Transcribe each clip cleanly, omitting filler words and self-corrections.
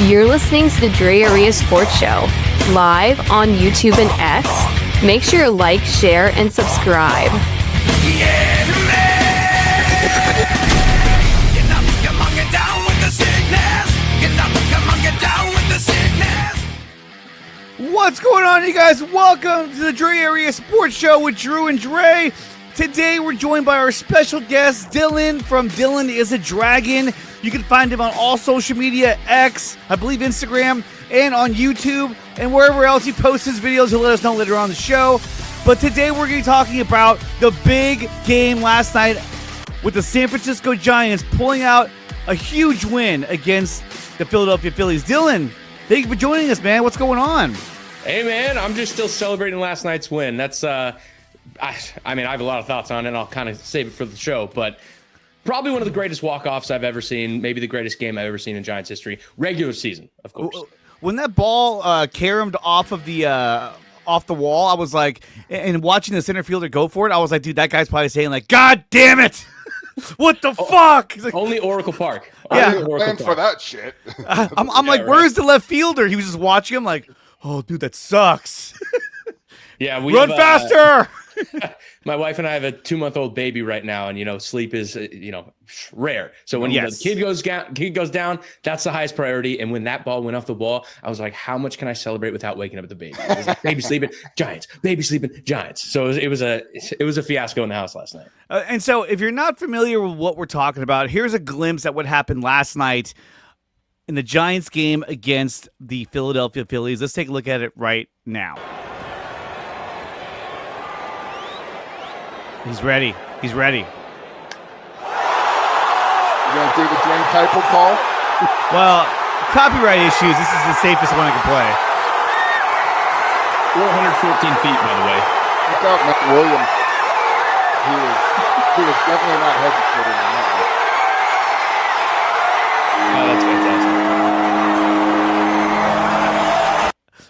You're listening to the Dre Area Sports Show, live on YouTube and X. Make sure to like, share, and subscribe. Yeah, man. Get up, come on, get down with the sickness. Get up, come on, get down with the sickness. What's going on, you guys? Welcome to the Dre Area Sports Show with Drew and Dre. Today, we're joined by our special guest, Dylan from Dylan is a Dragon. You can find him on all social media, X, I believe Instagram, and on YouTube, and wherever else he posts his videos. He'll let us know later on the show. But today, we're going to be talking about the big game last night with the San Francisco Giants pulling out a huge win against the Philadelphia Phillies. Dylan, thank you for joining us, man. What's going on? Hey, man, I'm just still celebrating last night's win. That's, I mean, I have a lot of thoughts on it, and I'll kind of save it for the show, but probably one of the greatest walk-offs I've ever seen, maybe the greatest game I've ever seen in Giants history. Regular season, of course. When that ball caromed off the wall, I was like, and watching the center fielder go for it, I was like, dude, that guy's probably saying like, God damn it! What the fuck? Like, only Oracle Park. Yeah, planned for that shit. I'm Yeah, like, right. where's the left fielder? He was just watching him like, oh, dude, that sucks. Yeah, we Run have, faster! My wife and I have a 2-month-old baby right now, and sleep is rare. So when the kid goes down, that's the highest priority. And when that ball went off the wall, I was like, how much can I celebrate without waking up the baby? It was like, baby sleeping, Giants. Baby sleeping, Giants. So it was a fiasco in the house last night. And so, if you're not familiar with what we're talking about, here's a glimpse at what happened last night in the Giants game against the Philadelphia Phillies. Let's take a look at it right now. He's ready. He's ready. You gonna do the Jane Typo call? Well, copyright issues. This is the safest one I can play. We're 114 feet, by the way. Look out, Matt Williams. He was definitely not hesitating on that one. Oh, that's fantastic.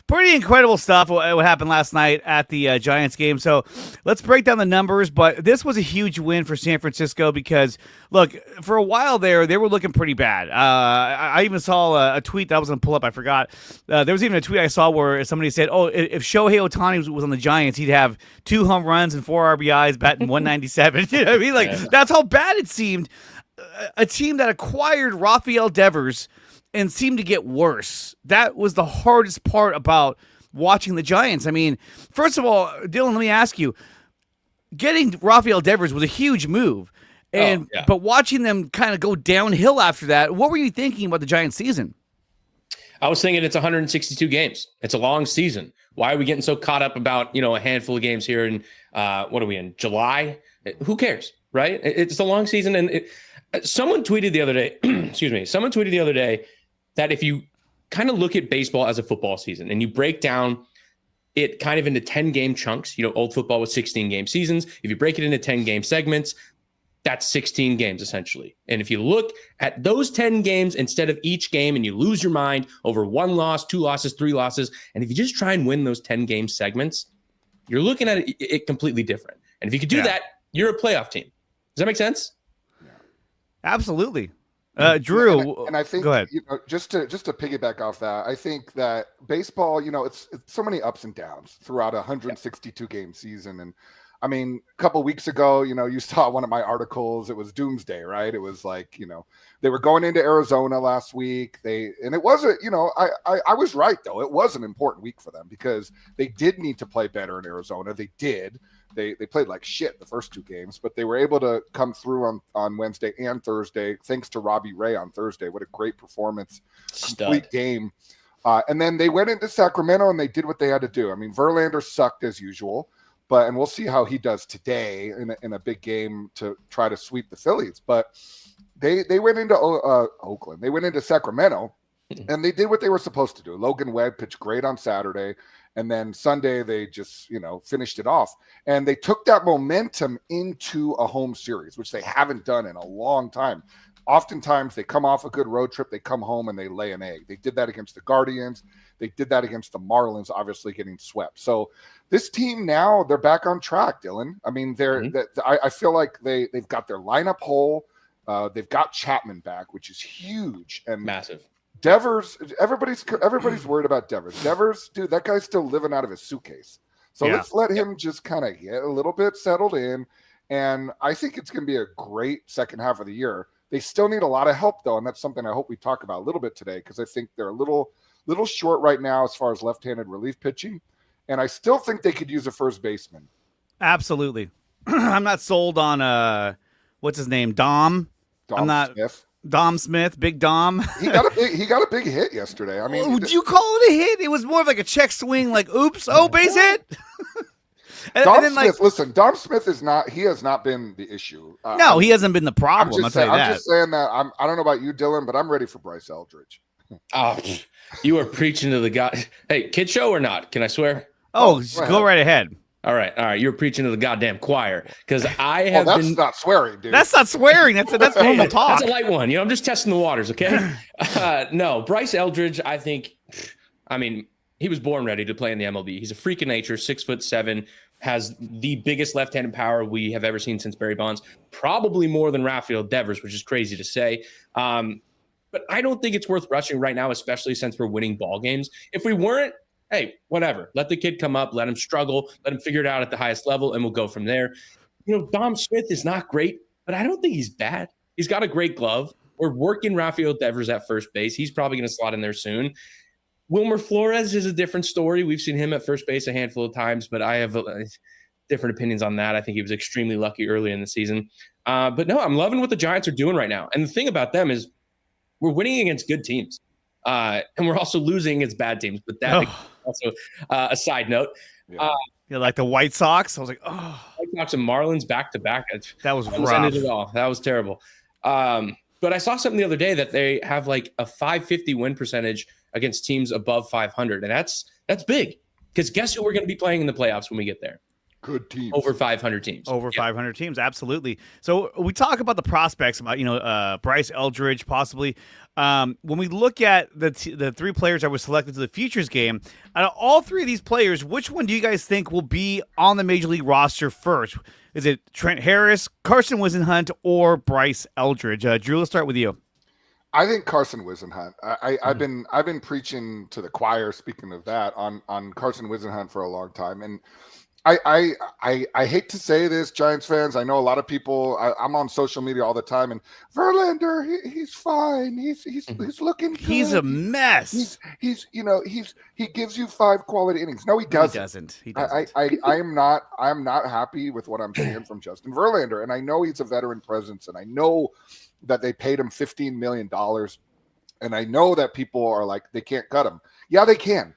Pretty incredible stuff what happened last night at the Giants game. So let's break down the numbers. But this was a huge win for San Francisco because, look, for a while there, they were looking pretty bad. I even saw a tweet that I was going to pull up. I forgot. There was even a tweet I saw where somebody said, oh, if Shohei Ohtani was on the Giants, he'd have 2 home runs and 4 RBIs, batting 197. You know what I mean? Like, that's how bad it seemed. A team that acquired Rafael Devers and seemed to get worse. That was the hardest part about watching the Giants. I mean, first of all, Dylan, let me ask you, getting Rafael Devers was a huge move. But watching them kind of go downhill after that, what were you thinking about the Giants season? I was thinking it's 162 games. It's a long season. Why are we getting so caught up about, a handful of games here in, what are we in, July? Who cares, right? It's a long season. And someone tweeted the other day, that if you kind of look at baseball as a football season and you break down it kind of into 10-game chunks, old football was 16-game seasons. If you break it into 10-game segments, that's 16 games essentially. And if you look at those 10 games instead of each game and you lose your mind over 1 loss, 2 losses, 3 losses, and if you just try and win those 10-game segments, you're looking at it completely different. And if you could do that, you're a playoff team. Does that make sense? Absolutely. Drew, and I think, go ahead. Just to piggyback off that, I think that baseball, it's so many ups and downs throughout a 162 game season. And I mean, a couple of weeks ago, you saw one of my articles. It was doomsday, right? It was like, they were going into Arizona last week. And it wasn't, I was right though. It was an important week for them because they did need to play better in Arizona. They did. They played like shit the first 2 games, but they were able to come through on Wednesday and Thursday, thanks to Robbie Ray on Thursday. What a great performance. Complete game. And then they went into Sacramento and they did what they had to do. I mean, Verlander sucked as usual, and we'll see how he does today in a big game to try to sweep the Phillies. But they went into Oakland. They went into Sacramento, and they did what they were supposed to do. Logan Webb pitched great on Saturday. And then Sunday, they just, finished it off. And they took that momentum into a home series, which they haven't done in a long time. Oftentimes, they come off a good road trip, they come home, and they lay an egg. They did that against the Guardians. They did that against the Marlins, obviously getting swept. So this team now, they're back on track, Dylan. I mean, I feel like they've got their lineup whole. They've got Chapman back, which is huge. And massive. Devers, everybody's worried about Devers. Devers, dude, that guy's still living out of his suitcase. So let's let him just kind of get a little bit settled in. And I think it's going to be a great second half of the year. They still need a lot of help, though, and that's something I hope we talk about a little bit today, because I think they're a little short right now as far as left-handed relief pitching, and I still think they could use a first baseman. Absolutely. I'm not sold on what's his name, Dom. I'm not Smith. Dom Smith, Big Dom. He got a big hit yesterday. I mean, would you call it a hit? It was more of like a check swing, like oops, base hit. Dom Smith, listen, Dom Smith has not been the issue. No, he hasn't been the problem. I'm just saying that I don't know about you, Dylan, but I'm ready for Bryce Eldridge. Oh, you are preaching to the guy. Hey, kid show or not? Can I swear? Oh, go right ahead. All right. You're preaching to the goddamn choir, because I have that's not swearing, dude. That's not swearing. That's normal talk. That's a light one. I'm just testing the waters, okay? No, Bryce Eldridge, I think, he was born ready to play in the MLB. He's a freak of nature, 6'7", has the biggest left-handed power we have ever seen since Barry Bonds, probably more than Rafael Devers, which is crazy to say. But I don't think it's worth rushing right now, especially since we're winning ball games. If we weren't, hey, whatever. Let the kid come up, let him struggle, let him figure it out at the highest level, and we'll go from there. Dom Smith is not great, but I don't think he's bad. He's got a great glove. We're working Rafael Devers at first base. He's probably going to slot in there soon. Wilmer Flores is a different story. We've seen him at first base a handful of times, but I have different opinions on that. I think he was extremely lucky early in the season. But no, I'm loving what the Giants are doing right now. And the thing about them is we're winning against good teams. And we're also losing against bad teams. But that also a side note. Like the White Sox. I was like, White Sox and Marlins back-to-back. That was rough. Ended it all. That was terrible. But I saw something the other day that they have like a 550 win percentage against teams above 500. And that's big, because guess who we're going to be playing in the playoffs when we get there? Good teams. Over 500 teams. 500 teams, absolutely. So we talk about the prospects, about Bryce Eldridge possibly. When we look at the three players that were selected to the Futures game, out of all three of these players, which one do you guys think will be on the Major League roster first? Is it Trent Harris, Carson Whisenhunt, or Bryce Eldridge? Drew, let's start with you. I think Carson Whisenhunt. I've been preaching to the choir, speaking of that, on Carson Whisenhunt for a long time, and I hate to say this, Giants fans. I know a lot of people. I'm on social media all the time, and Verlander, he's fine. He's looking good. He's a mess. He gives you 5 quality innings. No, he doesn't. He doesn't. I'm not happy with what I'm seeing from Justin Verlander, and I know he's a veteran presence, and I know that they paid him $15 million, and I know that people are like, they can't cut him. Yeah, they can.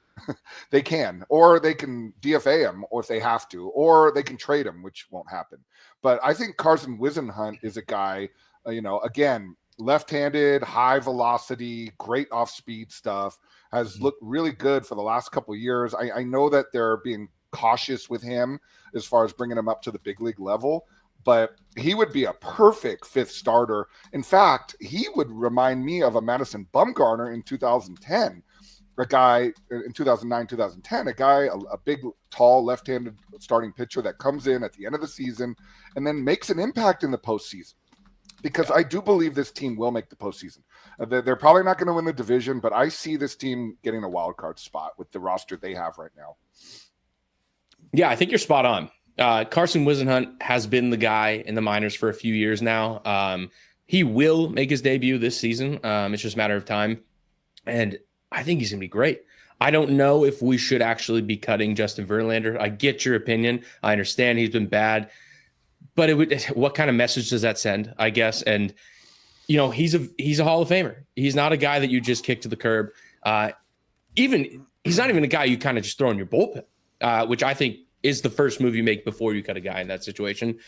They can, or they can DFA him, or if they have to, or they can trade him, which won't happen. But I think Carson Whisenhunt is a guy, again, left-handed, high velocity, great off-speed stuff, has looked really good for the last couple of years. I know that they're being cautious with him as far as bringing him up to the big league level, but he would be a perfect 5th starter. In fact, he would remind me of a Madison Bumgarner in 2010. A guy in 2009, 2010, a big, tall, left-handed starting pitcher that comes in at the end of the season and then makes an impact in the postseason. Because I do believe this team will make the postseason. They're probably not going to win the division, but I see this team getting a wild card spot with the roster they have right now. Yeah, I think you're spot on. Carson Whisenhunt has been the guy in the minors for a few years now. He will make his debut this season. It's just a matter of time. And I think he's going to be great. I don't know if we should actually be cutting Justin Verlander. I get your opinion. I understand he's been bad. But what kind of message does that send, I guess? And, he's a Hall of Famer. He's not a guy that you just kick to the curb. He's not even a guy you kind of just throw in your bullpen, which I think is the first move you make before you cut a guy in that situation.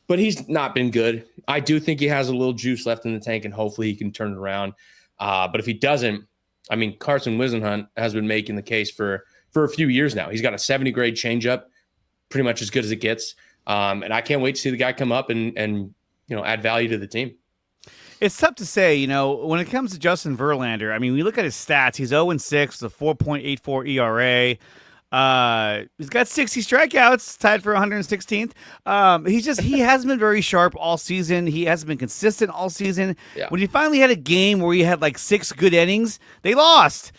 But he's not been good. I do think he has a little juice left in the tank, and hopefully he can turn it around. But if he doesn't, Carson Whisenhunt has been making the case for a few years now. He's got a 70 grade changeup, pretty much as good as it gets. And I can't wait to see the guy come up and add value to the team. It's tough to say, when it comes to Justin Verlander. We look at his stats. He's 0-6 with a 4.84 ERA. He's got 60 strikeouts, tied for 116th. He hasn't been very sharp all season. He hasn't been consistent all season. Yeah. When he finally had a game where he had like 6 good innings, they lost.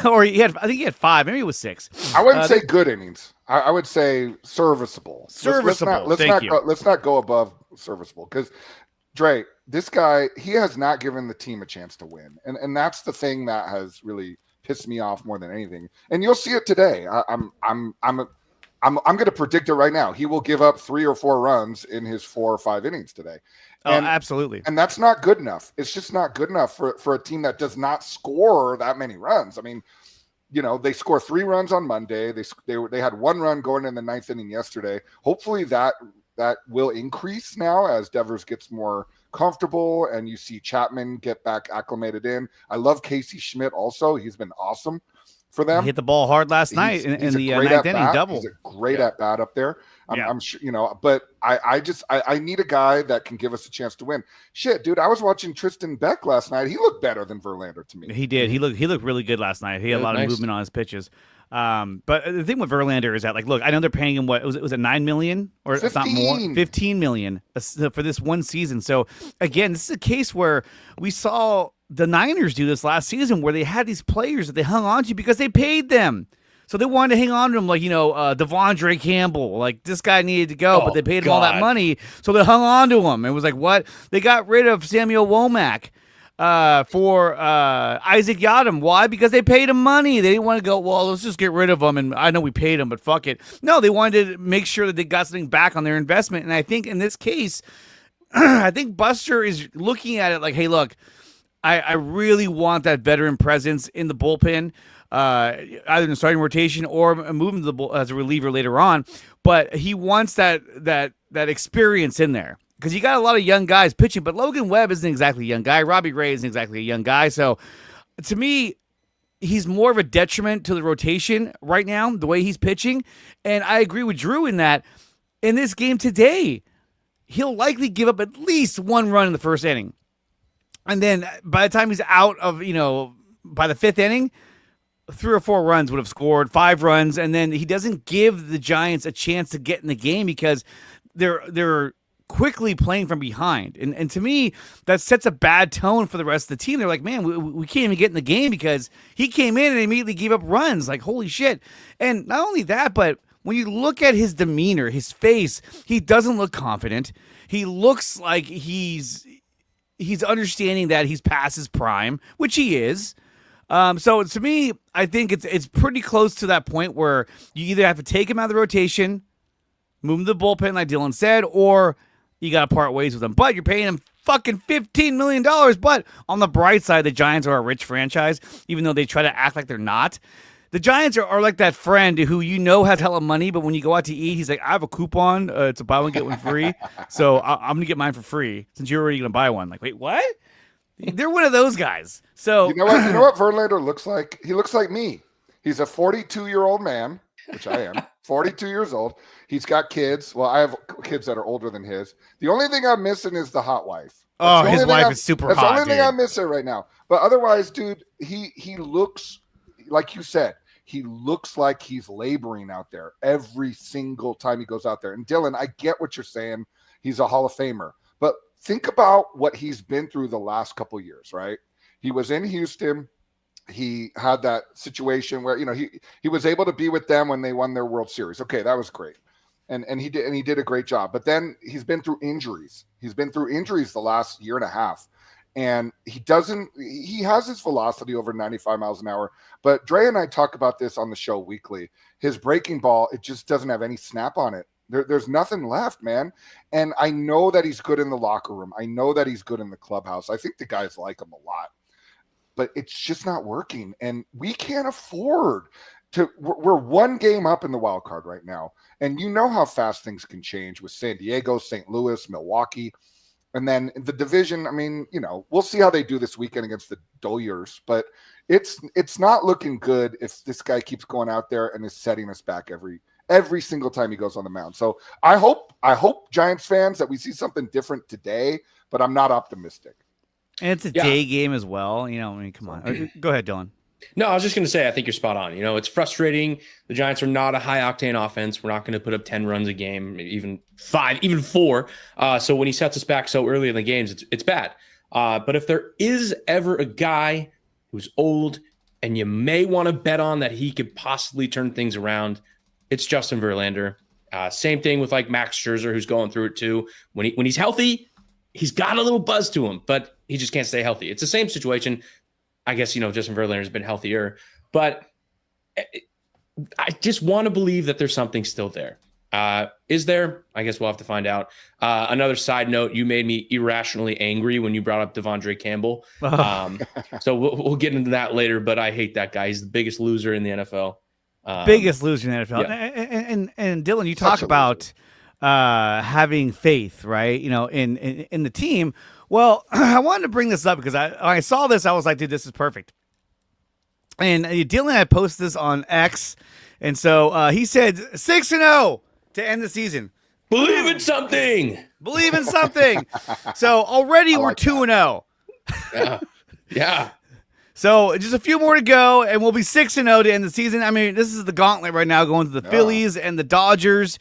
Or I think he had 5. Maybe it was 6. I wouldn't say good innings. I would say serviceable. Serviceable. Let's not go above serviceable, because Dre, this guy, he has not given the team a chance to win, and that's the thing that has really pissed me off more than anything. And you'll see it today. I'm going to predict it right now. He will give up 3 or 4 runs in his 4 or 5 innings today. And, absolutely. And that's not good enough. It's just not good enough for a team that does not score that many runs. I mean, they score 3 runs on Monday. They had 1 run going in the 9th inning yesterday. Hopefully that will increase now as Devers gets more comfortable and you see Chapman get back acclimated in. I love Casey Schmidt also. He's been awesome for them. He hit the ball hard last night in the 9th inning double. He's a great at bat up there. I'm sure, but I need a guy that can give us a chance to win. Shit, dude, I was watching Tristan Beck last night. He looked better than Verlander to me. He did. He looked really good last night. He had a lot of movement on his pitches. But the thing with Verlander is that, like, look, I know they're paying him was it $9 million or 15. It's not more, $15 million for this one season. So again, this is a case where we saw the Niners do this last season, where they had these players that they hung on to because they paid them. So they wanted to hang on to him, like, Devondre Campbell. Like, this guy needed to go, but they paid him all that money, so they hung on to him. It was like, what? They got rid of Samuel Womack for Isaac Yadam. Why? Because they paid him money. They didn't want to go, well, let's just get rid of him, and I know we paid him, but fuck it. No, they wanted to make sure that they got something back on their investment. And I think in this case, I think Buster is looking at it like, hey, look, I really want that veteran presence in the bullpen, either in the starting rotation or moving to the as a reliever later on. But he wants that experience in there, because you got a lot of young guys pitching. But Logan Webb isn't exactly a young guy. Robbie Ray isn't exactly a young guy. So to me, he's more of a detriment to the rotation right now, the way he's pitching. And I agree with Drew in that in this game today, he'll likely give up at least 1 run in the first inning. And then by the time he's out of, by the 5th inning, 3 or 4 runs would have scored, 5 runs. And then he doesn't give the Giants a chance to get in the game because they're quickly playing from behind. And to me, that sets a bad tone for the rest of the team. They're like, man, we can't even get in the game because he came in and immediately gave up runs. Like, holy shit. And not only that, but when you look at his demeanor, his face, he doesn't look confident. He looks like he's understanding that he's past his prime, which he is. So to me, I think it's pretty close to that point where you either have to take him out of the rotation, move him to the bullpen like Dylan said, or you got to part ways with him. But you're paying him fucking $15 million. But on the bright side, the Giants are a rich franchise, even though they try to act like they're not. The Giants are like that friend who has hella money, but when you go out to eat, he's like, I have a coupon. It's a buy one, get one free. So I'm going to get mine for free since you're already going to buy one. Like, wait, what? They're one of those guys. So you know what Verlander looks like? He looks like me. He's a 42-year-old man, which I am, 42 years old. He's got kids. Well, I have kids that are older than his. The only thing I'm missing is the hot wife. His wife is super hot. That's the only thing I'm missing right now. But otherwise, dude, he looks, like you said, he looks like he's laboring out there every single time he goes out there. And Dylan, I get what you're saying. He's a Hall of Famer. But think about what he's been through the last couple of years, right? He was in Houston. He had that situation where, he was able to be with them when they won their World Series. Okay, that was great. And he did a great job. But then he's been through injuries. He's been through injuries the last year and a half. And he has his velocity over 95 miles an hour. But Dre and I talk about this on the show weekly. His breaking ball, it just doesn't have any snap on it. There's nothing left, man. And I know that he's good in the locker room. I know that he's good in the clubhouse. I think the guys like him a lot. But it's just not working. And we can't afford to. We're 1 game up in the wild card right now. And you know how fast things can change with San Diego, St. Louis, Milwaukee. And then the division, I mean, we'll see how they do this weekend against the Doyers, but it's not looking good if this guy keeps going out there and is setting us back every single time he goes on the mound. So I hope Giants fans that we see something different today, but I'm not optimistic. And it's a day game as well. I mean, come on. Go ahead, Dylan. No, I was just going to say, I think you're spot on. It's frustrating. The Giants are not a high octane offense. We're not going to put up 10 runs a game, even 5, even 4. So when he sets us back so early in the games, it's bad. But if there is ever a guy who's old and you may want to bet on that he could possibly turn things around, it's Justin Verlander. Same thing with like Max Scherzer, who's going through it too. When he's healthy, he's got a little buzz to him, but he just can't stay healthy. It's the same situation. I guess, Justin Verlander's been healthier, but I just want to believe that there's something still there. Is there? I guess we'll have to find out. Another side note, you made me irrationally angry when you brought up Devondre Campbell. So we'll get into that later, but I hate that guy. He's the biggest loser in the NFL. Biggest loser in the NFL. Yeah. And Dylan, you talk about having faith, right? In the team. Well, I wanted to bring this up because I saw this. I was like, dude, this is perfect. And Dylan had posted this on X. And so he said 6-0 to end the season. Believe in something. Believe in something. So already we're 2-0. Yeah. So just a few more to go, and we'll be 6-0 to end the season. I mean, this is the gauntlet right now, going to the Phillies and the Dodgers.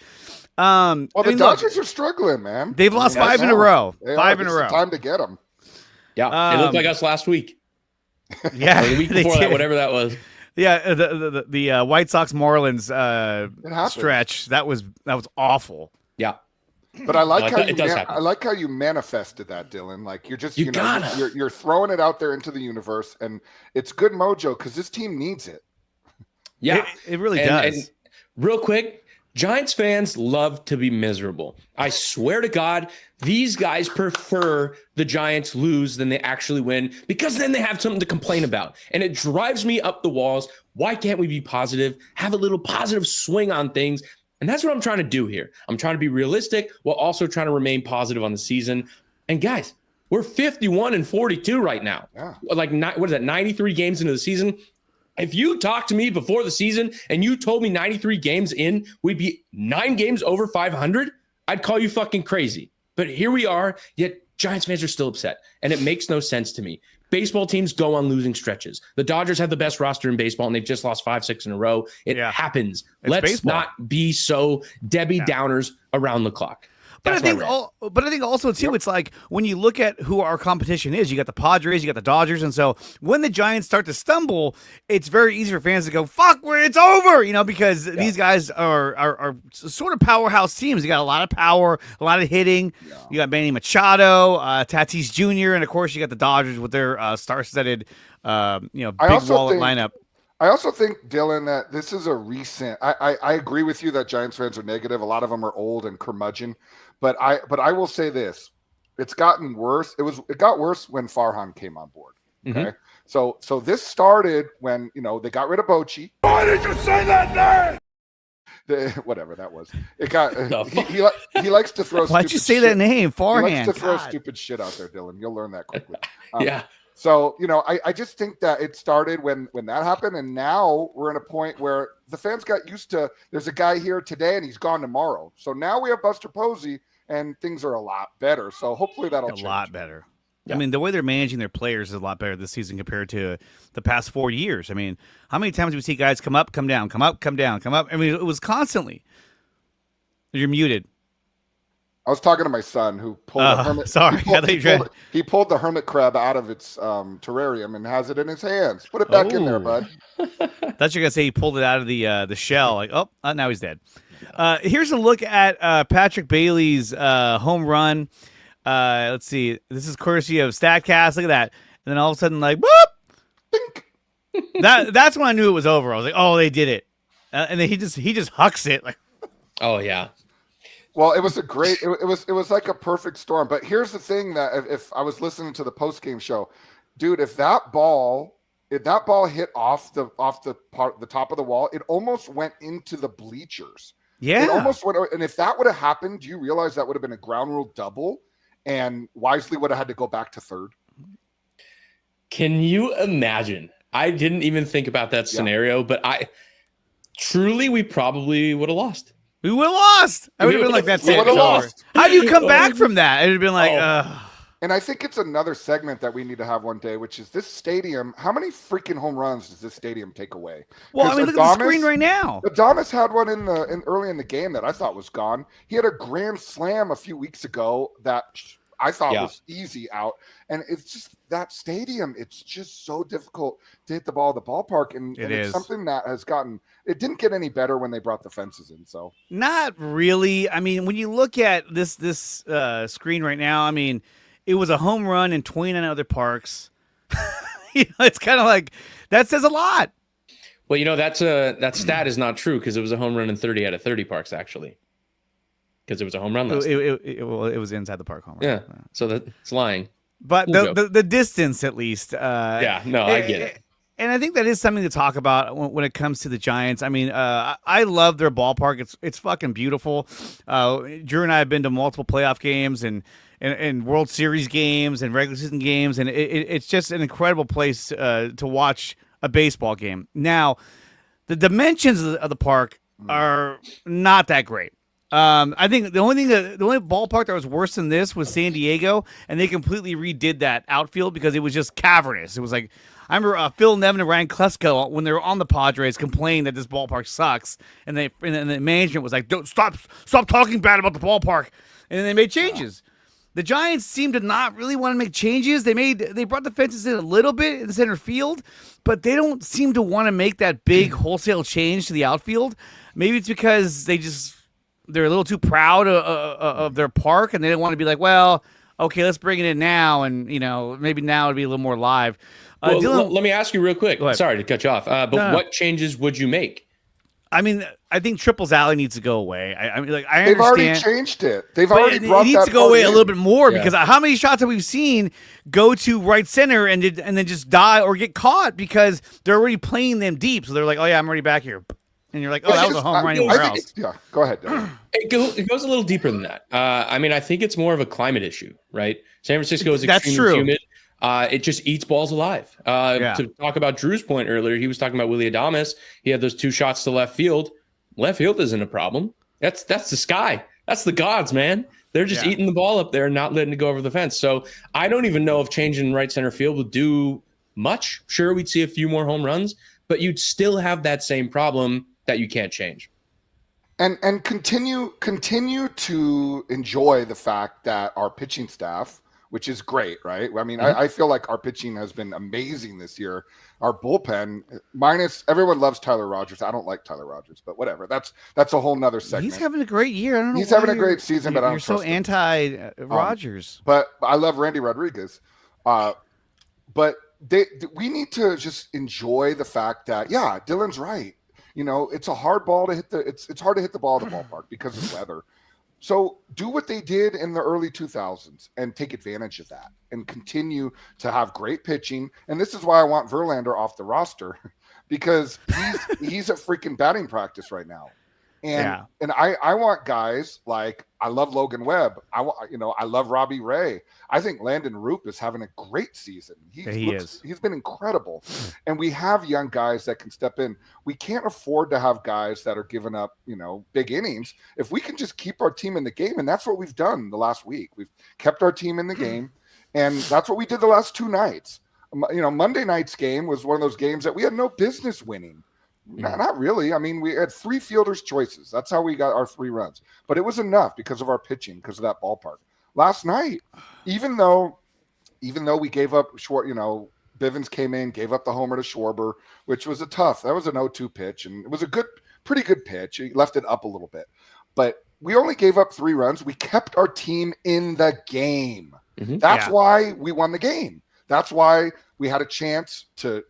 The Dodgers are struggling, man. They've lost 5 in a row. Five in a row. Time to get them. Yeah, it looked like us last week. Yeah, or the week before that, whatever that was. Yeah, the White Sox Marlins stretch that was awful. Yeah, but I like how you manifested that, Dylan. Like you're just you're throwing it out there into the universe, and it's good mojo because this team needs it. Yeah, it really does. And real quick, Giants fans love to be miserable. I swear to God, these guys prefer the Giants lose than they actually win because then they have something to complain about. And it drives me up the walls. Why can't we be positive? Have a little positive swing on things. And that's what I'm trying to do here. I'm trying to be realistic while also trying to remain positive on the season. And guys, we're 51-42 right now. Yeah. Like, what is that, 93 games into the season? If you talked to me before the season and you told me 93 games in, we'd be 9 games over 500, I'd call you fucking crazy. But here we are, yet Giants fans are still upset. And it makes no sense to me. Baseball teams go on losing stretches. The Dodgers have the best roster in baseball, and they've just lost 5-6 in a row. It happens. Let's baseball. not be so Debbie Downers around the clock. But I think also too, it's like when you look at who our competition is, you got the Padres, you got the Dodgers, and so when the Giants start to stumble, it's very easy for fans to go, "Fuck, it's over," because these guys are sort of powerhouse teams. You got a lot of power, a lot of hitting. Yeah. You got Manny Machado, Tatis Jr., and of course you got the Dodgers with their star-studded, big wallet lineup. I also think, Dylan, that this is a recent. I agree with you that Giants fans are negative. A lot of them are old and curmudgeon. But I will say this: it's gotten worse. It got worse when Farhan came on board. Okay, so this started when they got rid of Bochy. Why did you say that name? Whatever that was. It got. He likes to throw. Why'd you say that name? Farhan. He likes to throw stupid shit out there, Dylan. You'll learn that quickly. Yeah. So, I just think that it started when that happened, and now we're in a point where the fans got used to, there's a guy here today and he's gone tomorrow. So now we have Buster Posey and things are a lot better. So hopefully that'll change. A lot better. Yeah. I mean, the way they're managing their players is a lot better this season compared to the past 4 years. I mean, how many times do we see guys come up, come down, come up, come down, come up? I mean, it was constantly. You're muted. I was talking to my son who pulled the hermit. Sorry, he pulled the hermit crab out of its terrarium and has it in his hands. Put it back in there, bud. Thought you were gonna say he pulled it out of the shell. Like, now he's dead. Here's a look at Patrick Bailey's home run. Let's see. This is courtesy of Statcast. Look at that. And then all of a sudden, like, boop. That's when I knew it was over. I was like, oh, they did it. And then he just hucks it. Like, oh yeah. Well, it was it was like a perfect storm. But here's the thing that if I was listening to the post game show, dude, if that ball hit off the top of the wall, it almost went into the bleachers. Yeah, it almost went. And if that would have happened, do you realize that would have been a ground rule double, and Wisely would have had to go back to third? Can you imagine? I didn't even think about that scenario, but we probably would have lost. We would have lost. I would have been like, that's it. How do you come back from that? It would have been like, And I think it's another segment that we need to have one day, which is this stadium. How many freaking home runs does this stadium take away? Well, I mean, look at the screen right now. Adames had one early in the game that I thought was gone. He had a grand slam a few weeks ago that I thought was easy out. And it's just that stadium. It's just so difficult to hit the ball at the ballpark. And it's something that has gotten – it didn't get any better when they brought the fences in. So not really. I mean, when you look at this screen right now, I mean – it was a home run in 29 other parks. It's kind of like that says a lot. Well, that stat is not true because it was a home run in 30 out of 30 parks actually. Because it was a home run last it was inside the park home run. Yeah, so that's lying. But the distance at least. I get it. And I think that is something to talk about when it comes to the Giants. I mean, I love their ballpark. It's fucking beautiful. Drew and I have been to multiple playoff games and World Series games and regular season games, and it's just an incredible place to watch a baseball game. Now, the dimensions of the park are not that great. I think the only ballpark that was worse than this was San Diego, and they completely redid that outfield because it was just cavernous. It was like I remember Phil Nevin and Ryan Klesko when they were on the Padres complained that this ballpark sucks, and the management was like, "Don't stop talking bad about the ballpark," and then they made changes. The Giants seem to not really want to make changes. They brought the fences in a little bit in the center field, but they don't seem to want to make that big wholesale change to the outfield. Maybe it's because they're a little too proud of their park, and they don't want to be like, well, okay, let's bring it in now, and maybe now it'd be a little more live. Dylan, let me ask you real quick. Sorry to cut you off, but what changes would you make? I mean, I think Triples Alley needs to go away. I mean, like they've already changed it. They've already brought it needs to go away a little bit more because how many shots have we seen go to right center and then just die or get caught because they're already playing them deep. So they're like, oh yeah, I'm already back here, and you're like, oh, that was a home run anywhere else. Go ahead. It goes a little deeper than that. I mean, I think it's more of a climate issue, right? San Francisco is extremely humid. It just eats balls alive. To talk about Drew's point earlier, he was talking about Willy Adames. He had those 2 shots to left field. Left field isn't a problem. That's the sky. That's the gods, man. They're just eating the ball up there and not letting it go over the fence. So I don't even know if changing right center field would do much. Sure, we'd see a few more home runs, but you'd still have that same problem that you can't change. And continue to enjoy the fact that our pitching staff, which is great, right? I mean, I feel like our pitching has been amazing this year. Our bullpen, minus everyone loves Tyler Rogers. I don't like Tyler Rogers, but whatever. That's a whole nother segment. He's having a great year. I don't know. He's having a great season, but you're so anti Rogers. But I love Randy Rodriguez. But we need to just enjoy the fact that Dylan's right. It's a hard ball to hit it's hard to hit the ball at the ballpark because of weather. So do what they did in the early 2000s and take advantage of that and continue to have great pitching. And this is why I want Verlander off the roster because he's at freaking batting practice right now. And I want guys like I love Logan Webb. I love Robbie Ray. I think Landon Roop is having a great season. He's been incredible. And we have young guys that can step in. We can't afford to have guys that are giving up, big innings. If we can just keep our team in the game, and that's what we've done the last week. We've kept our team in the game, and that's what we did the last 2 nights. Monday night's game was one of those games that we had no business winning. Not really. I mean, we had 3 fielders' choices. That's how we got our 3 runs. But it was enough because of our pitching, because of that ballpark. Last night, even though we gave up short, Bivens came in, gave up the homer to Schwarber, which was that was an 0-2 pitch, and it was pretty good pitch. He left it up a little bit. But we only gave up 3 runs. We kept our team in the game. That's why we won the game. That's why we had a chance to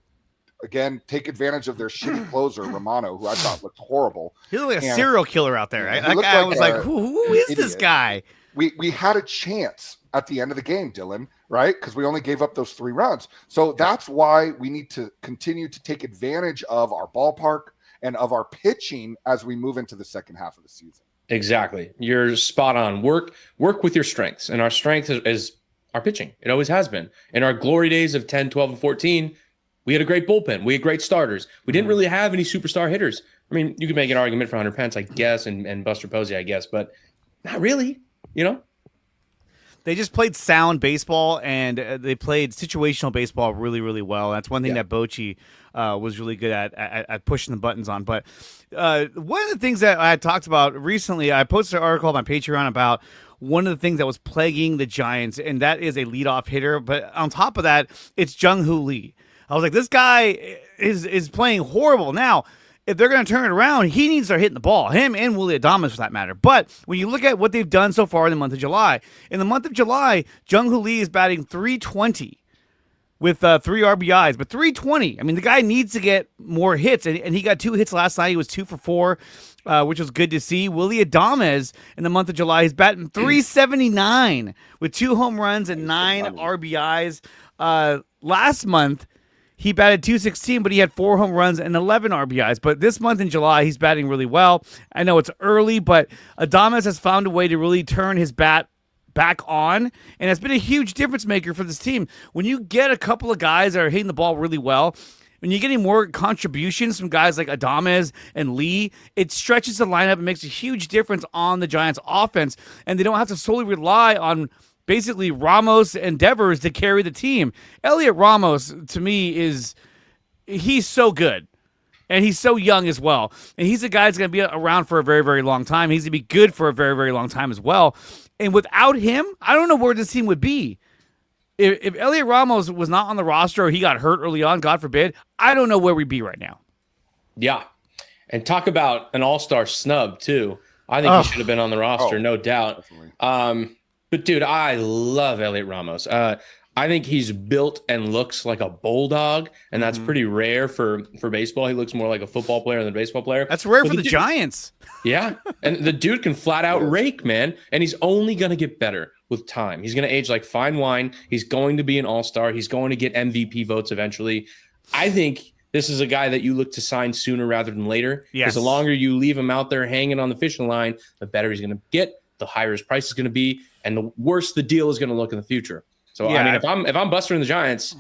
again, take advantage of their shitty closer, Romano, who I thought looked horrible. He looked like a serial killer out there. That guy was like, who is this guy? We had a chance at the end of the game, Dylan, right? Because we only gave up those 3 runs. So that's why we need to continue to take advantage of our ballpark and of our pitching as we move into the second half of the season. Exactly. You're spot on. Work with your strengths. And our strength is our pitching. It always has been. In our glory days of 10, 12, and 14, we had a great bullpen. We had great starters. We didn't really have any superstar hitters. I mean, you could make an argument for Hunter Pence, I guess, and Buster Posey, I guess, but not really, They just played sound baseball, and they played situational baseball really, really well. That's one thing that Bochy was really good at pushing the buttons on. But one of the things that I talked about recently, I posted an article on my Patreon about one of the things that was plaguing the Giants, and that is a leadoff hitter. But on top of that, it's Jung-Hoo Lee. I was like, this guy is playing horrible. Now, if they're going to turn it around, he needs to start hitting the ball. Him and Willie Adames, for that matter. But when you look at what they've done so far in the month of July, Jung-Hoo Lee is batting .320 with 3 RBIs. But .320, I mean, the guy needs to get more hits, and he got 2 hits last night. He was 2 for 4, which was good to see. Willie Adames, in the month of July, he's batting .379 with 2 home runs and 9 RBIs. Last month, he batted .216, but he had 4 home runs and 11 RBIs. But this month in July, he's batting really well. I know it's early, but Adames has found a way to really turn his bat back on, and it's been a huge difference maker for this team. When you get a couple of guys that are hitting the ball really well, when you're getting more contributions from guys like Adames and Lee, it stretches the lineup and makes a huge difference on the Giants' offense, and they don't have to solely rely on basically Ramos and Devers to carry the team. Elliot Ramos, to me, he's so good. And he's so young as well. And he's a guy that's going to be around for a very, very long time. He's going to be good for a very, very long time as well. And without him, I don't know where this team would be. If Elliot Ramos was not on the roster or he got hurt early on, God forbid, I don't know where we'd be right now. Yeah. And talk about an all-star snub, too. I think he should have been on the roster, no doubt. But, dude, I love Elliot Ramos. I think he's built and looks like a bulldog, and that's pretty rare for baseball. He looks more like a football player than a baseball player. That's rare for the Giants. Yeah, and the dude can flat out rake, man, and he's only going to get better with time. He's going to age like fine wine. He's going to be an all-star. He's going to get MVP votes eventually. I think this is a guy that you look to sign sooner rather than later. Yes. Because the longer you leave him out there hanging on the fishing line, the better he's going to get, the higher his price is going to be, and the worse the deal is going to look in the future. So, I mean, if I'm Buster in the Giants,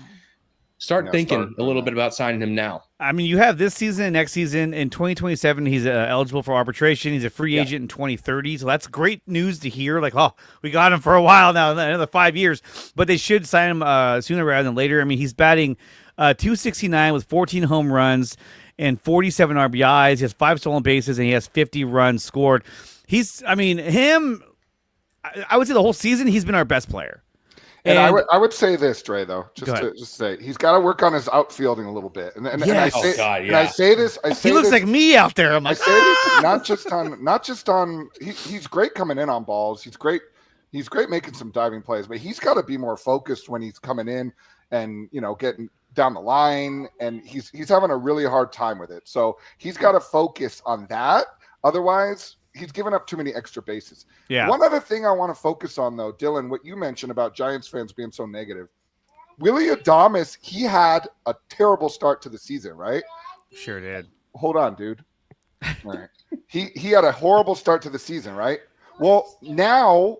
start thinking a little bit about signing him now. I mean, you have this season and next season. In 2027, he's eligible for arbitration. He's a free agent in 2030. So that's great news to hear. Like, oh, we got him for a while now, another 5 years. But they should sign him sooner rather than later. I mean, he's batting .269 with 14 home runs and 47 RBIs. He has 5 stolen bases, and he has 50 runs scored. I would say the whole season, he's been our best player. And I would say this, Dre, though, just to say he's got to work on his outfielding a little bit. And I say this. He looks like me out there. I'm like, I say this not just on. He's great coming in on balls. He's great making some diving plays, but he's got to be more focused when he's coming in and getting down the line. And he's having a really hard time with it. So he's got to focus on that. Otherwise, he's given up too many extra bases. Yeah. One other thing I want to focus on, though, Dylan, what you mentioned about Giants fans being so negative. Willie Adames, he had a terrible start to the season, right? Sure did. Hold on, dude. All right. He had a horrible start to the season, right? Well, now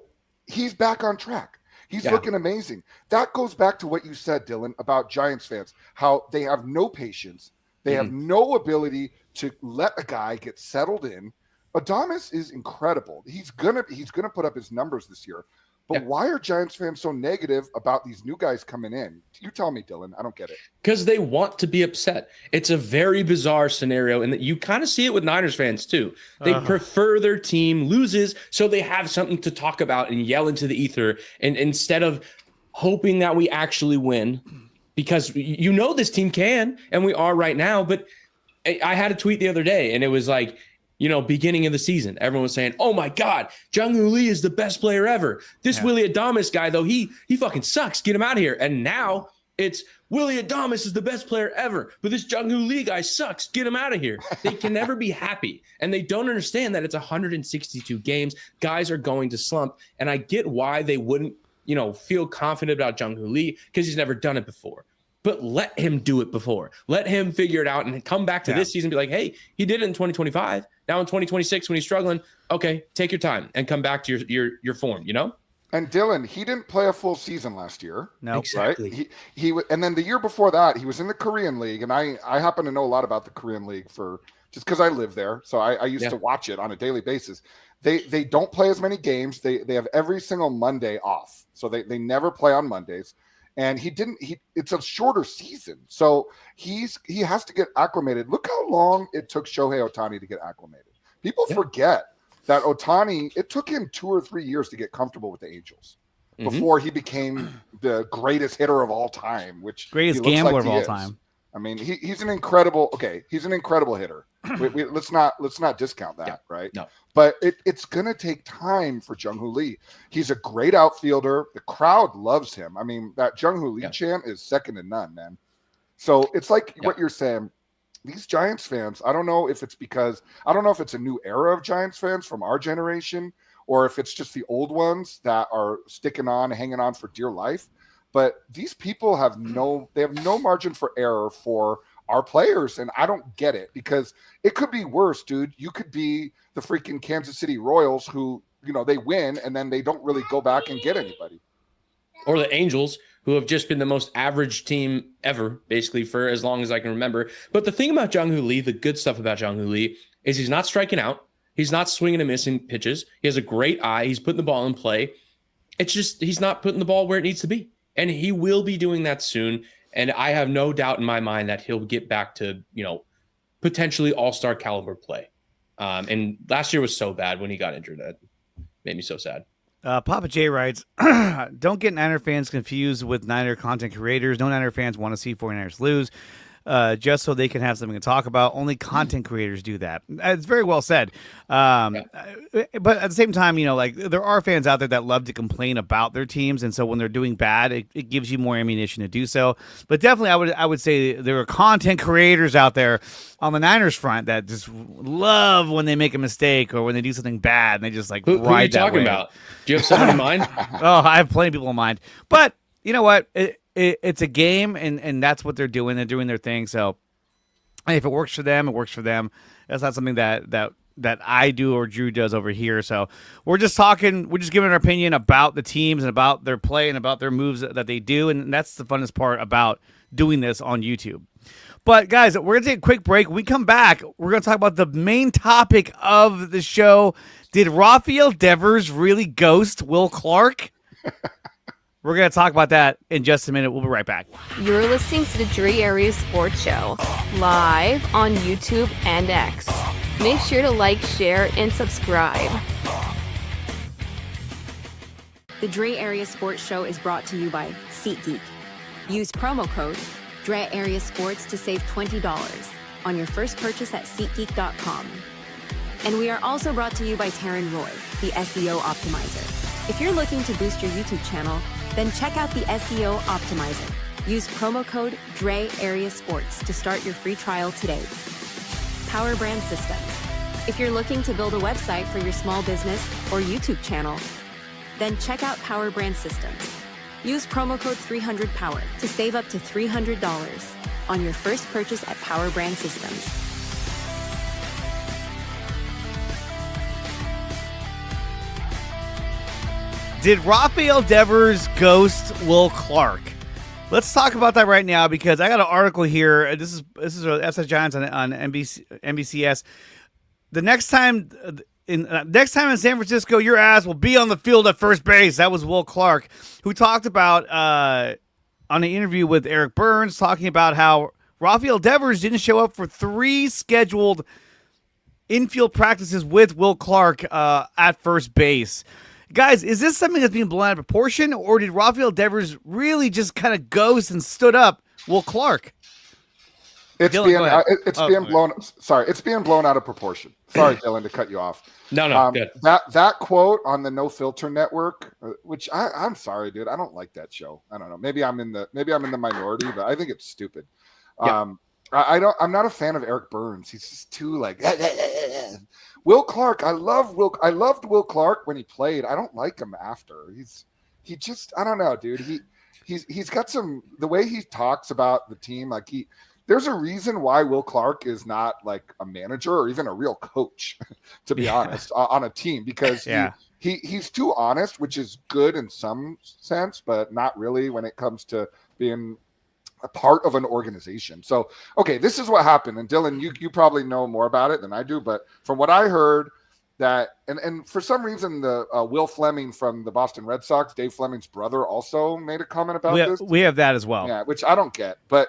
he's back on track. He's looking amazing. That goes back to what you said, Dylan, about Giants fans, how they have no patience. They have no ability to let a guy get settled in. Adames is incredible. He's gonna put up his numbers this year. But why are Giants fans so negative about these new guys coming in? You tell me, Dylan. I don't get it. Because they want to be upset. It's a very bizarre scenario, and you kind of see it with Niners fans too. They prefer their team loses, so they have something to talk about and yell into the ether, and instead of hoping that we actually win, because this team can, and we are right now. But I had a tweet the other day, and it was like, beginning of the season, everyone was saying, oh my God, Jung-Hoo Lee is the best player ever. This Willie Adames guy, though, he fucking sucks. Get him out of here. And now it's Willie Adames is the best player ever, but this Jung-Hoo Lee guy sucks. Get him out of here. They can never be happy. And they don't understand that it's 162 games. Guys are going to slump. And I get why they wouldn't, feel confident about Jung-Hoo Lee, because he's never done it before. But let him do it before. Let him figure it out and come back to this season and be like, hey, he did it in 2025. Now in 2026, when he's struggling, okay, take your time and come back to your form, And Dylan, he didn't play a full season last year. No, exactly. Right? He and then the year before that, he was in the Korean League, and I happen to know a lot about the Korean League for just because I live there. So I used to watch it on a daily basis. They don't play as many games. They have every single Monday off. So they never play on Mondays. And it's a shorter season. So he has to get acclimated. Look how long it took Shohei Ohtani to get acclimated. People forget that Ohtani, it took him 2 or 3 years to get comfortable with the Angels before he became the greatest hitter of all time, which greatest gambler of all time. I mean, he's an incredible hitter. Let's not discount that, right? No. But it's going to take time for Jung-Hoo Lee. He's a great outfielder. The crowd loves him. I mean, that Jung-Hoo Lee chant is second to none, man. So it's like what you're saying. These Giants fans, I don't know if it's a new era of Giants fans from our generation, or if it's just the old ones that are sticking on, hanging on for dear life. But these people have no margin for error for our players, and I don't get it, because it could be worse, dude. You could be the freaking Kansas City Royals who, they win and then they don't really go back and get anybody. Or the Angels, who have just been the most average team ever, basically, for as long as I can remember. But the thing about Jung-Hoo Lee, the good stuff about Jung-Hoo Lee, is he's not striking out. He's not swinging and missing pitches. He has a great eye. He's putting the ball in play. It's just he's not putting the ball where it needs to be. And he will be doing that soon. And I have no doubt in my mind that he'll get back to, potentially all-star caliber play. And last year was so bad when he got injured. That made me so sad. Papa J writes, don't get Niner fans confused with Niner content creators. No Niner fans want to see 49ers lose just so they can have something to talk about. Only content creators do that. It's very well said. But at the same time, there are fans out there that love to complain about their teams. And so when they're doing bad, it gives you more ammunition to do so. But definitely I would say there are content creators out there on the Niners front that just love when they make a mistake or when they do something bad and they just who are you talking about? Do you have someone in mind? Oh, I have plenty of people in mind. But you know what? It's a game, and that's what they're doing. They're doing their thing. So if it works for them, it works for them. That's not something that I do or Drew does over here. So we're just talking. We're just giving our opinion about the teams and about their play and about their moves that they do. And that's the funnest part about doing this on YouTube. But, guys, we're going to take a quick break. When we come back, we're going to talk about the main topic of the show. Did Rafael Devers really ghost Will Clark? We're going to talk about that in just a minute. We'll be right back. You're listening to the Dre Area Sports Show, live on YouTube and X. Make sure to like, share, and subscribe. The Dre Area Sports Show is brought to you by SEATGEEK. Use promo code Dre Area Sports to save $20 on your first purchase at SeatGeek.com. And we are also brought to you by Taryn Roy, the SEO Optimizer. If you're looking to boost your YouTube channel, then check out the SEO Optimizer. Use promo code Dre Area Sports to start your free trial today. PowerBrandSystems. If you're looking to build a website for your small business or YouTube channel, then check out PowerBrandSystems. Use promo code 300POWER to save up to $300 on your first purchase at PowerBrandSystems. Did Rafael Devers ghost Will Clark? Let's talk about that right now because I got an article here. This is SS Giants on NBCS. The next time in San Francisco, your ass will be on the field at first base. That was Will Clark, who talked about on an interview with Eric Burns, talking about how Rafael Devers didn't show up for 3 scheduled infield practices with Will Clark at first base. Guys, is this something that's being blown out of proportion, or did Rafael Devers really just kind of ghost and stood up Will Clark? It's Dylan, being blown. Sorry, it's being blown out of proportion. Sorry, Dylan, to cut you off. No, good. That quote on the No Filter Network, which I'm sorry, dude, I don't like that show. I don't know. Maybe I'm in the minority, but I think it's stupid. Yeah. I'm not a fan of Eric Burns. He's just too like Will Clark. I loved Will Clark when he played. I don't like him after. He just I don't know, dude. He's got the way he talks about the team, like there's a reason why Will Clark is not like a manager or even a real coach, to be honest, on a team, because he's too honest, which is good in some sense, but not really when it comes to being a part of an organization. So, okay, this is what happened. And Dylan, you probably know more about it than I do, but from what I heard, that and for some reason the Will Fleming from the Boston Red Sox, Dave Fleming's brother, also made a comment about this. We have that as well. Yeah, which I don't get. But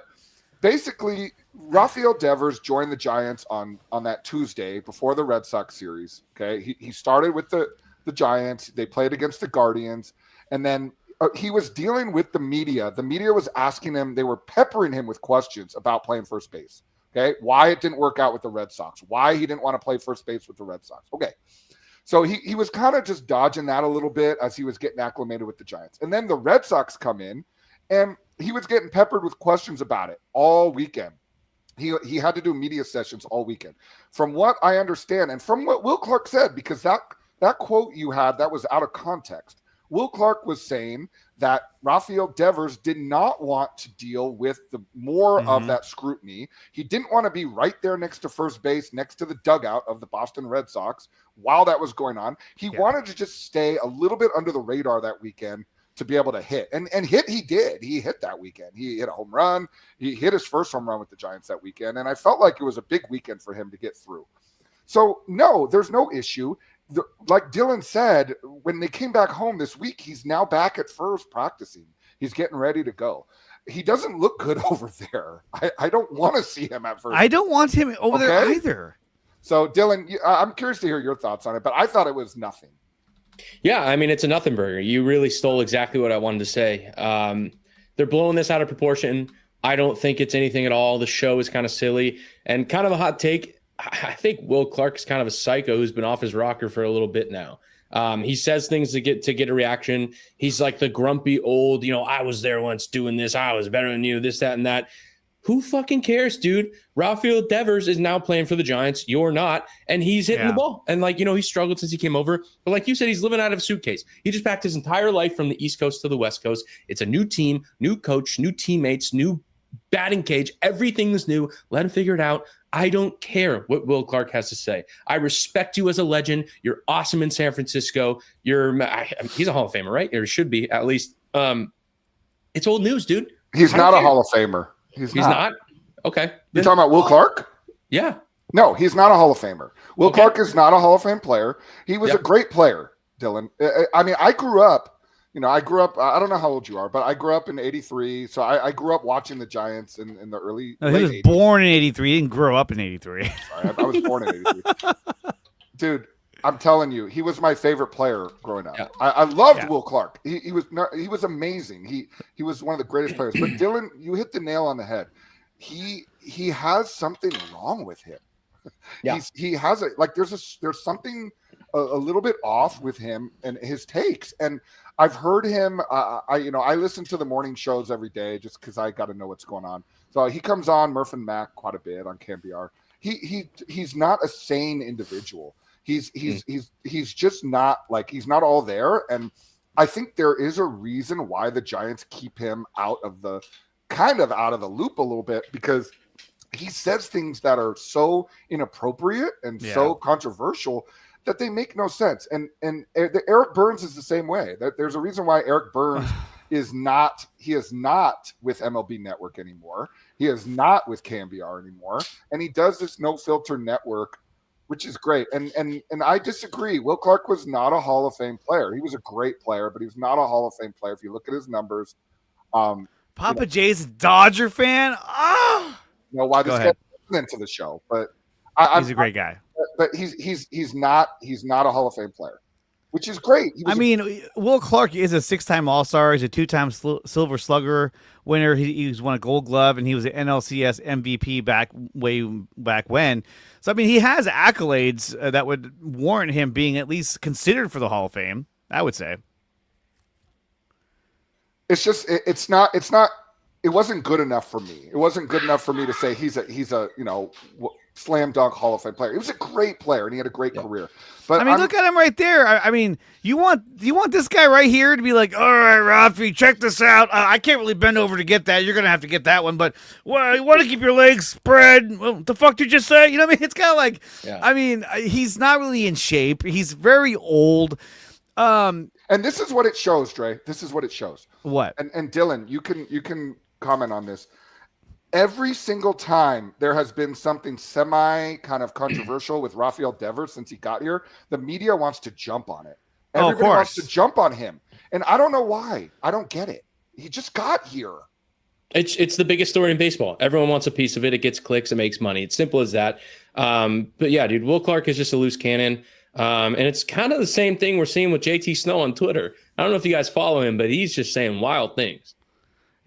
basically, Rafael Devers joined the Giants on that Tuesday before the Red Sox series. Okay, he started with the Giants. They played against the Guardians, and then he was dealing with the media. The media was asking him, they were peppering him with questions about playing first base. Okay, why it didn't work out with the Red Sox, why he didn't want to play first base with the Red Sox. Okay, so he was kind of just dodging that a little bit as he was getting acclimated with the Giants. And then the Red Sox come in, and he was getting peppered with questions about it all weekend. He had to do media sessions all weekend. From what I understand, and from what Will Clark said, because that quote you had, that was out of context. Will Clark was saying that Rafael Devers did not want to deal with the more of that scrutiny. He didn't want to be right there next to first base, next to the dugout of the Boston Red Sox while that was going on. He wanted to just stay a little bit under the radar that weekend to be able to hit. And hit he did. He hit that weekend. He hit a home run. He hit his first home run with the Giants that weekend. And I felt like it was a big weekend for him to get through. So, no, there's no issue. Like Dylan said, when they came back home this week, he's now back at first practicing. He's getting ready to go. He doesn't look good over there. I don't want to see him at first. I don't want him over there either. So, Dylan, I'm curious to hear your thoughts on it, but I thought it was nothing. Yeah, I mean, it's a nothing burger. You really stole exactly what I wanted to say. They're blowing this out of proportion. I don't think it's anything at all. The show is kind of silly and kind of a hot take. I think Will Clark is kind of a psycho who's been off his rocker for a little bit now. He says things to get a reaction. He's like the grumpy old, I was there once doing this. I was better than you, this, that, and that. Who fucking cares, dude? Rafael Devers is now playing for the Giants. You're not. And he's hitting the ball. And he struggled since he came over. But like you said, he's living out of a suitcase. He just packed his entire life from the East Coast to the West Coast. It's a new team, new coach, new teammates, new batting cage. Everything's new. Let him figure it out. I don't care what Will Clark has to say. I respect you as a legend. You're awesome in San Francisco. He's a Hall of Famer, right? Or should be, at least. It's old news, dude. He's not a Hall of Famer. He's not? Okay. You're talking about Will Clark? Yeah. No, he's not a Hall of Famer. Will Clark is not a Hall of Fame player. He was a great player, Dylan. I mean, I grew up, I don't know how old you are, but I grew up in 83. So I grew up watching the Giants in the early. No, he was 80s. born in 83. He didn't grow up in 83. Sorry, I was born in 83. Dude, I'm telling you, he was my favorite player growing up. Yeah. I loved Will Clark. He was amazing. He was one of the greatest players. But Dylan, you hit the nail on the head. He has something wrong with him. Yeah. He has there's something a little bit off with him and his takes. And I've heard him. I listen to the morning shows every day just because I got to know what's going on. So he comes on Murph and Mac quite a bit on CanBR. He's not a sane individual. He's just not he's not all there. And I think there is a reason why the Giants keep him out of the loop a little bit, because he says things that are so inappropriate and so controversial that they make no sense. And Eric Burns is the same way. There's a reason why Eric Burns is not with MLB Network anymore. He is not with CanBR anymore. And he does this no filter network, which is great. And I disagree. Will Clark was not a Hall of Fame player. He was a great player, but he was not a Hall of Fame player. If you look at his numbers, Papa Jay's a Dodger fan. Oh, why this guy's into the show, but he's a great guy. But he's not a Hall of Fame player, which is great. Will Clark is a 6-time All-Star. He's a 2-time Silver Slugger winner. He's won a Gold Glove, and he was an NLCS MVP way back when. So he has accolades that would warrant him being at least considered for the Hall of Fame, I would say. It's just it wasn't good enough for me. It wasn't good enough for me to say he's a slam dunk Hall of Fame player. He was a great player and he had a great career. But look at him right there. You want this guy right here to be like, all right, Rafi, check this out. I can't really bend over to get that. You're gonna have to get that one, but you want to keep your legs spread. Well, the fuck did you just say? It's kind of he's not really in shape. He's very old. And this is what it shows, Dre. This is what it shows. What? And Dylan, you can comment on this. every single time there has been something semi kind of controversial with Rafael Devers since he got here, the media wants to jump on it. Oh, of Everybody wants course. to jump on him. And I don't know why. I don't get it. He just got here. It's the biggest story in baseball. Everyone wants a piece of it. It gets clicks. It makes money. It's simple as that. But yeah, dude, Will Clark is just a loose cannon. And it's kind of the same thing we're seeing with JT Snow on Twitter. I don't know if you guys follow him, but he's just saying wild things.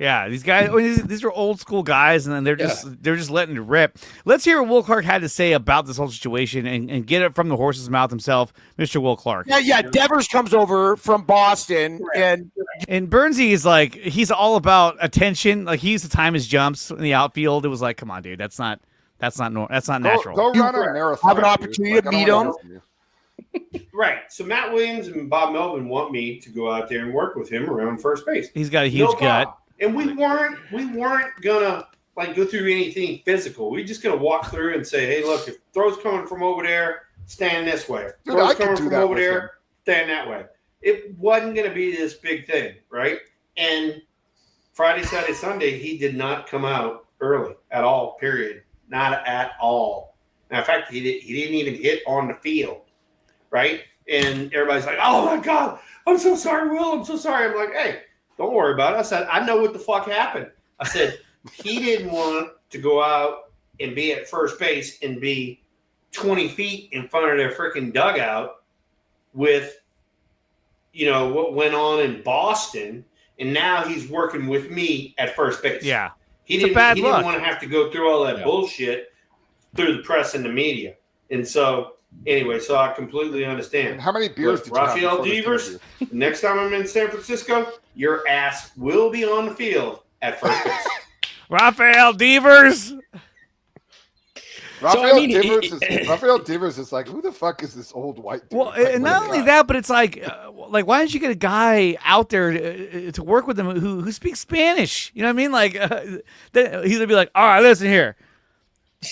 Yeah, these guys, these are old school guys, and then they're just letting it rip. Let's hear what Will Clark had to say about this whole situation and get it from the horse's mouth himself, Mr. Will Clark. Yeah. Devers comes over from Boston, and Bernsey is like, he's all about attention. Like, he used to time his jumps in the outfield. It was like, come on, dude, that's not natural. Go run a marathon. have an opportunity to meet him. Right. So Matt Williams and Bob Melvin want me to go out there and work with him around first base. He's got a huge gut. problem. And we weren't gonna like go through anything physical. We're just gonna walk through and say, hey, look, if throw's coming from over there, stand this way. Dude, Throw's I could coming do from that over with there, him. stand that way. It wasn't gonna be this big thing, right? And Friday, Saturday, Sunday, he did not come out early at all. Period. Not at all. Now, in fact, he didn't even hit on the field, right? And everybody's like, oh my God, I'm so sorry, Will. I'm so sorry. I'm like, hey, don't worry about it. I said, I know what the fuck happened. I said, he didn't want to go out and be at first base and be 20 feet in front of their freaking dugout with, what went on in Boston. And now he's working with me at first base. Yeah. He It's a didn't bad want look. to have to go through all that bullshit through the press and the media. And so, anyway, so I completely understand. How many beers did you have Rafael before this Devers, interview? next time I'm in San Francisco, your ass will be on the field at first base. Rafael Devers. Rafael Devers is like, who the fuck is this old white dude? Well, Like, and what not is only that? that, but it's like why don't you get a guy out there to work with him who speaks Spanish? You know what I mean? Like, then he's gonna be like, all right, listen here.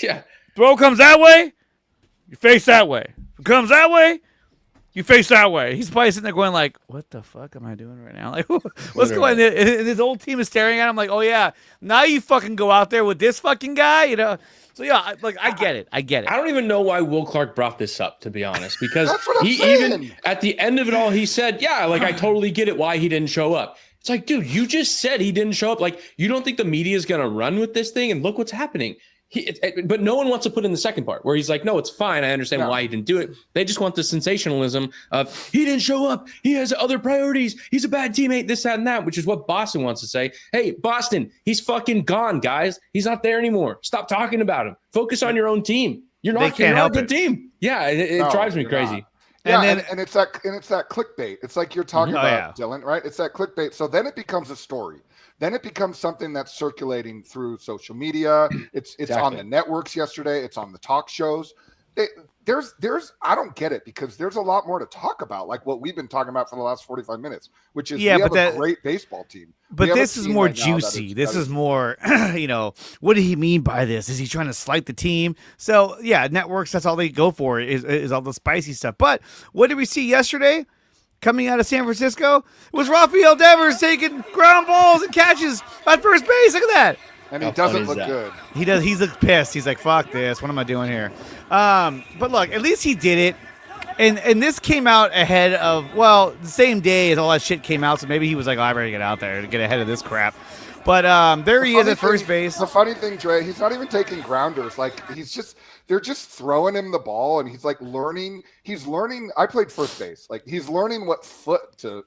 Yeah. Throw comes that way, you face that way. If it comes that way, you face that way. He's probably sitting there going like, what the fuck am I doing right now? Like, what's going on? And his old team is staring at him like, oh yeah, now you fucking go out there with this fucking guy, So yeah, I get it. I get it. I don't even know why Will Clark brought this up, to be honest, because That's what I'm he saying. even at the end of it all, he said, yeah, like I totally get it why he didn't show up. It's like, dude, you just said he didn't show up. Like, you don't think the media is going to run with this thing? And look what's happening. But no one wants to put in the second part where he's like, no, it's fine. I understand why he didn't do it. They just want the sensationalism of he didn't show up. He has other priorities. He's a bad teammate, this, that, and that, which is what Boston wants to say. Hey, Boston, he's fucking gone, guys. He's not there anymore. Stop talking about him. Focus on your own team. You're not a good team. Yeah, it drives me crazy. Yeah, And then- and it's that clickbait. It's like you're talking Oh, about, yeah. Dylan, right? It's that clickbait. So then it becomes a story. Then it becomes something that's circulating through social media. It's on the networks yesterday. It's on the talk shows. There's I don't get it because there's a lot more to talk about, like what we've been talking about for the last 45 minutes, which is we have a great baseball team. But We have a this is team more right now that juicy. is- This that is more, what did he mean by this? Is he trying to slight the team? So, yeah, networks, that's all they go for is all the spicy stuff. But what did we see yesterday coming out of San Francisco? It was Rafael Devers taking ground balls and catches at first base. Look at that. And he How doesn't funny is look that? good. He does. He's pissed. He's like, fuck this. What am I doing here? But look, at least he did it. And this came out ahead of, the same day as all that shit came out. So maybe he was like, I better get out there to get ahead of this crap. But there he is at first base. The funny thing, Dre, he's not even taking grounders. Like they're just throwing him the ball, and he's like learning. He's learning. I played first base. Like he's learning what foot to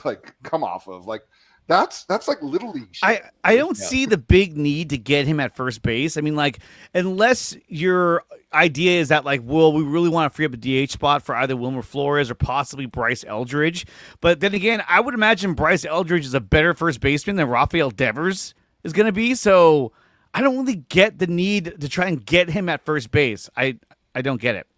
like come off of. Like that's like little league shit. I don't see the big need to get him at first base. I mean, like, unless your idea is that, like, well, we really want to free up the DH spot for either Wilmer Flores or possibly Bryce Eldridge. But then again, I would imagine Bryce Eldridge is a better first baseman than Rafael Devers is going to be. So I don't really get the need to try and get him at first base. I don't get it.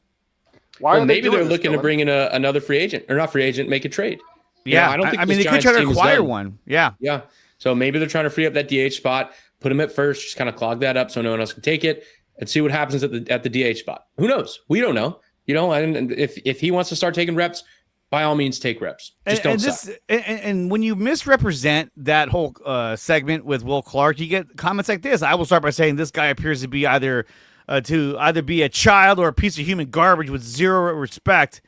Why Well, are they maybe doing they're this, looking to Dylan? bring in another free agent, or not free agent, make a trade. Yeah, I don't think I mean, this they could Giants try to team is acquire done. one. Yeah. Yeah. So maybe they're trying to free up that DH spot, put him at first, just kind of clog that up so no one else can take it, and see what happens at the DH spot. Who knows? We don't know. And if he wants to start taking reps, by all means, take reps. Just don't suck. And when you misrepresent that whole segment with Will Clark, you get comments like this. I will start by saying this guy appears to be either be a child or a piece of human garbage with zero respect.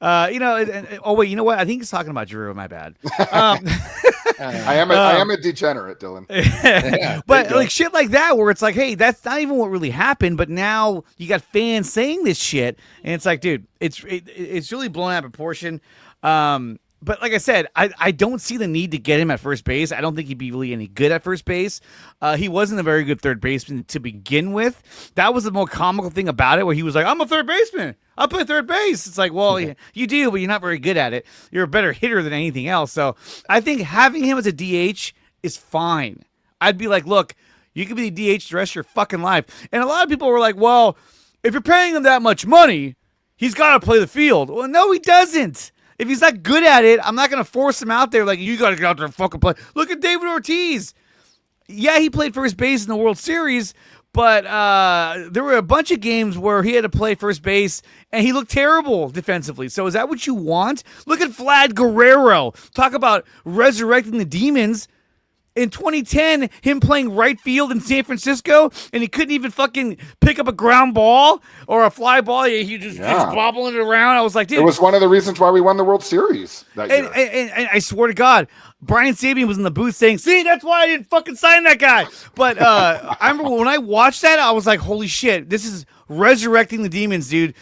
Oh wait, you know what? I think he's talking about Drew. My bad. I am a degenerate, Dylan. But like shit like that, where it's like, hey, that's not even what really happened. But now you got fans saying this shit, and it's like, dude, it's really blown out of proportion. But like I said, I don't see the need to get him at first base. I don't think he'd be really any good at first base. He wasn't a very good third baseman to begin with. That was the more comical thing about it, where he was like, I'm a third baseman. I'll play third base. It's like, well, you do, but you're not very good at it. You're a better hitter than anything else. So I think having him as a DH is fine. I'd be like, look, you can be the DH the rest of your fucking life. And a lot of people were like, well, if you're paying him that much money, he's got to play the field. Well, no, he doesn't. If he's not good at it, I'm not going to force him out there like, you got to get out there and fucking play. Look at David Ortiz. Yeah, he played first base in the World Series, but there were a bunch of games where he had to play first base, and he looked terrible defensively. So is that what you want? Look at Vlad Guerrero. Talk about resurrecting the demons. In 2010, him playing right field in San Francisco, and he couldn't even fucking pick up a ground ball or a fly ball. He just bobbling it around. I was like, dude. It was one of the reasons why we won the World Series that year. And I swear to God, Brian Sabian was in the booth saying, see, that's why I didn't fucking sign that guy. But I remember when I watched that, I was like, holy shit, this is resurrecting the demons, dude.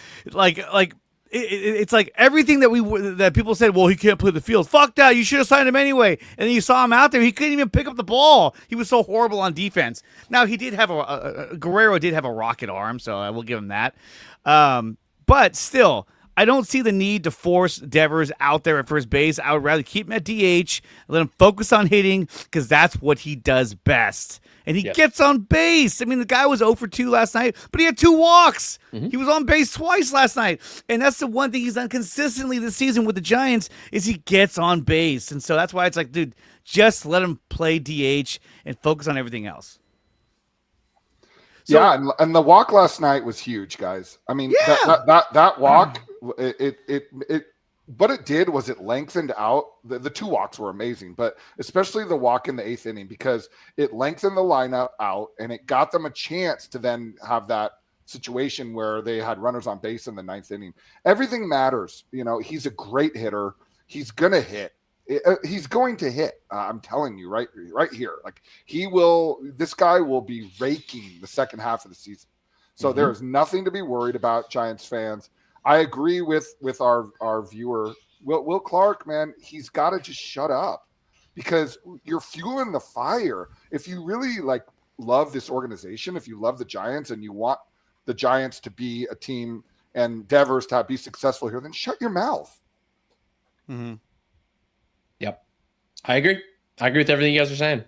It's like everything that people said, well, he can't play the field. Fuck that. You should have signed him anyway. And then you saw him out there. He couldn't even pick up the ball. He was so horrible on defense. Now, he did have Guerrero did have a rocket arm, so I will give him that. But still, I don't see the need to force Devers out there at first base. I would rather keep him at DH, let him focus on hitting, because that's what he does best. And he gets on base. I mean, the guy was 0 for 2 last night, but he had 2 walks. Mm-hmm. He was on base twice last night. And that's the one thing he's done consistently this season with the Giants is he gets on base. And so that's why it's like, dude, just let him play DH and focus on everything else. So, and the walk last night was huge, guys. I mean, that walk, what it did was it lengthened out. The 2 walks were amazing, but especially the walk in the 8th inning, because it lengthened the lineup out and it got them a chance to then have that situation where they had runners on base in the 9th inning. Everything matters. You know, he's a great hitter. He's going to hit. He's going to hit. I'm telling you right here. Like this guy will be raking the second half of the season. So there is nothing to be worried about, Giants fans. I agree with our viewer, Will Clark, man. He's got to just shut up, because you're fueling the fire. If you really love this organization, if you love the Giants and you want the Giants to be a team and Devers to be successful here, then shut your mouth. Mm-hmm. Yep, I agree. I agree with everything you guys are saying.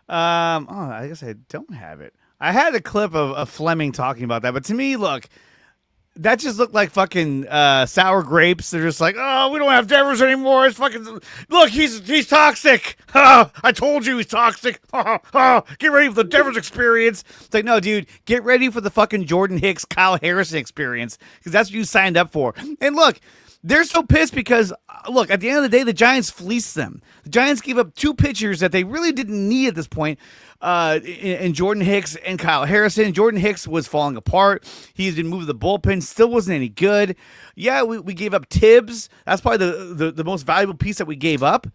I guess I don't have it. I had a clip of Fleming talking about that, but to me, look. That just looked like fucking sour grapes. They're just like, oh, we don't have Devers anymore. It's fucking look, he's toxic. I told you he's toxic. Get ready for the Devers experience. It's like, no, dude, get ready for the fucking Jordan Hicks, Kyle Harrison experience, because that's what you signed up for. And look, they're so pissed because, look, at the end of the day, the Giants fleeced them. The Giants gave up 2 pitchers that they really didn't need at this point. In Jordan Hicks and Kyle Harrison. Jordan Hicks was falling apart. He's been moving the bullpen, still wasn't any good. Yeah, we gave up Tibbs. That's probably the most valuable piece that we gave up.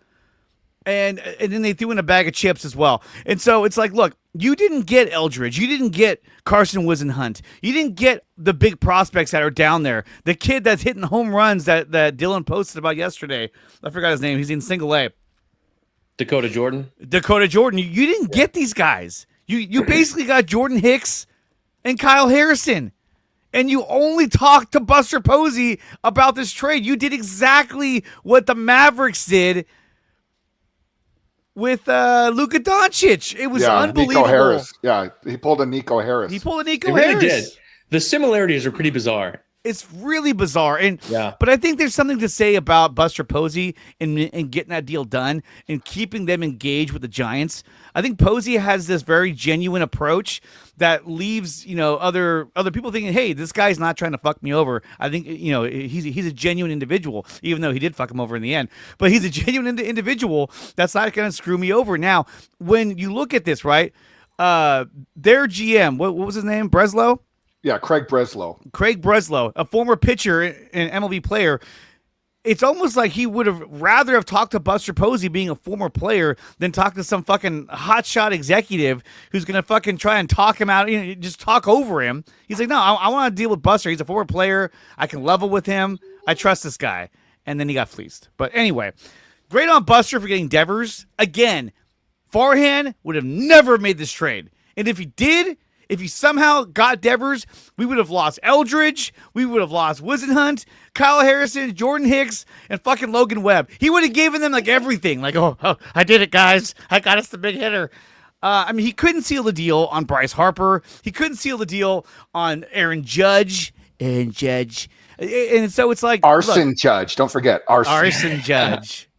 And then they threw in a bag of chips as well. And so it's like, look, you didn't get Eldridge. You didn't get Carson Wisenhunt. You didn't get the big prospects that are down there. The kid that's hitting home runs that Dylan posted about yesterday. I forgot his name. He's in single A. Dakota Jordan. You didn't get these guys. You basically got Jordan Hicks and Kyle Harrison. And you only talked to Buster Posey about this trade. You did exactly what the Mavericks did with Luka Doncic. It was unbelievable. Nico Harris. Yeah, he pulled a Nico Harris. He really did. The similarities are pretty bizarre. It's really bizarre. And Yeah. but I think there's something to say about Buster Posey and getting that deal done and keeping them engaged with the Giants. I think Posey has this very genuine approach that leaves, other people thinking, hey, this guy's not trying to fuck me over. I think, he's a genuine individual, even though he did fuck him over in the end. But he's a genuine individual that's not going to screw me over. Now, when you look at this, right, their GM, what was his name? Breslow? Yeah, Craig Breslow, a former pitcher and MLB player. It's almost like he would have rather have talked to Buster Posey being a former player than talk to some fucking hotshot executive who's going to fucking try and talk him out, just talk over him. He's like, no, I want to deal with Buster. He's a former player. I can level with him. I trust this guy. And then he got fleeced. But anyway, great on Buster for getting Devers. Again, Farhan would have never made this trade. And if he did, if he somehow got Devers, we would have lost Eldridge. We would have lost Wisenhunt, Kyle Harrison, Jordan Hicks, and fucking Logan Webb. He would have given them like everything. Like, oh, I did it, guys. I got us the big hitter. He couldn't seal the deal on Bryce Harper. He couldn't seal the deal on Aaron Judge. And so it's like Arson Judge. Don't forget Arson Judge.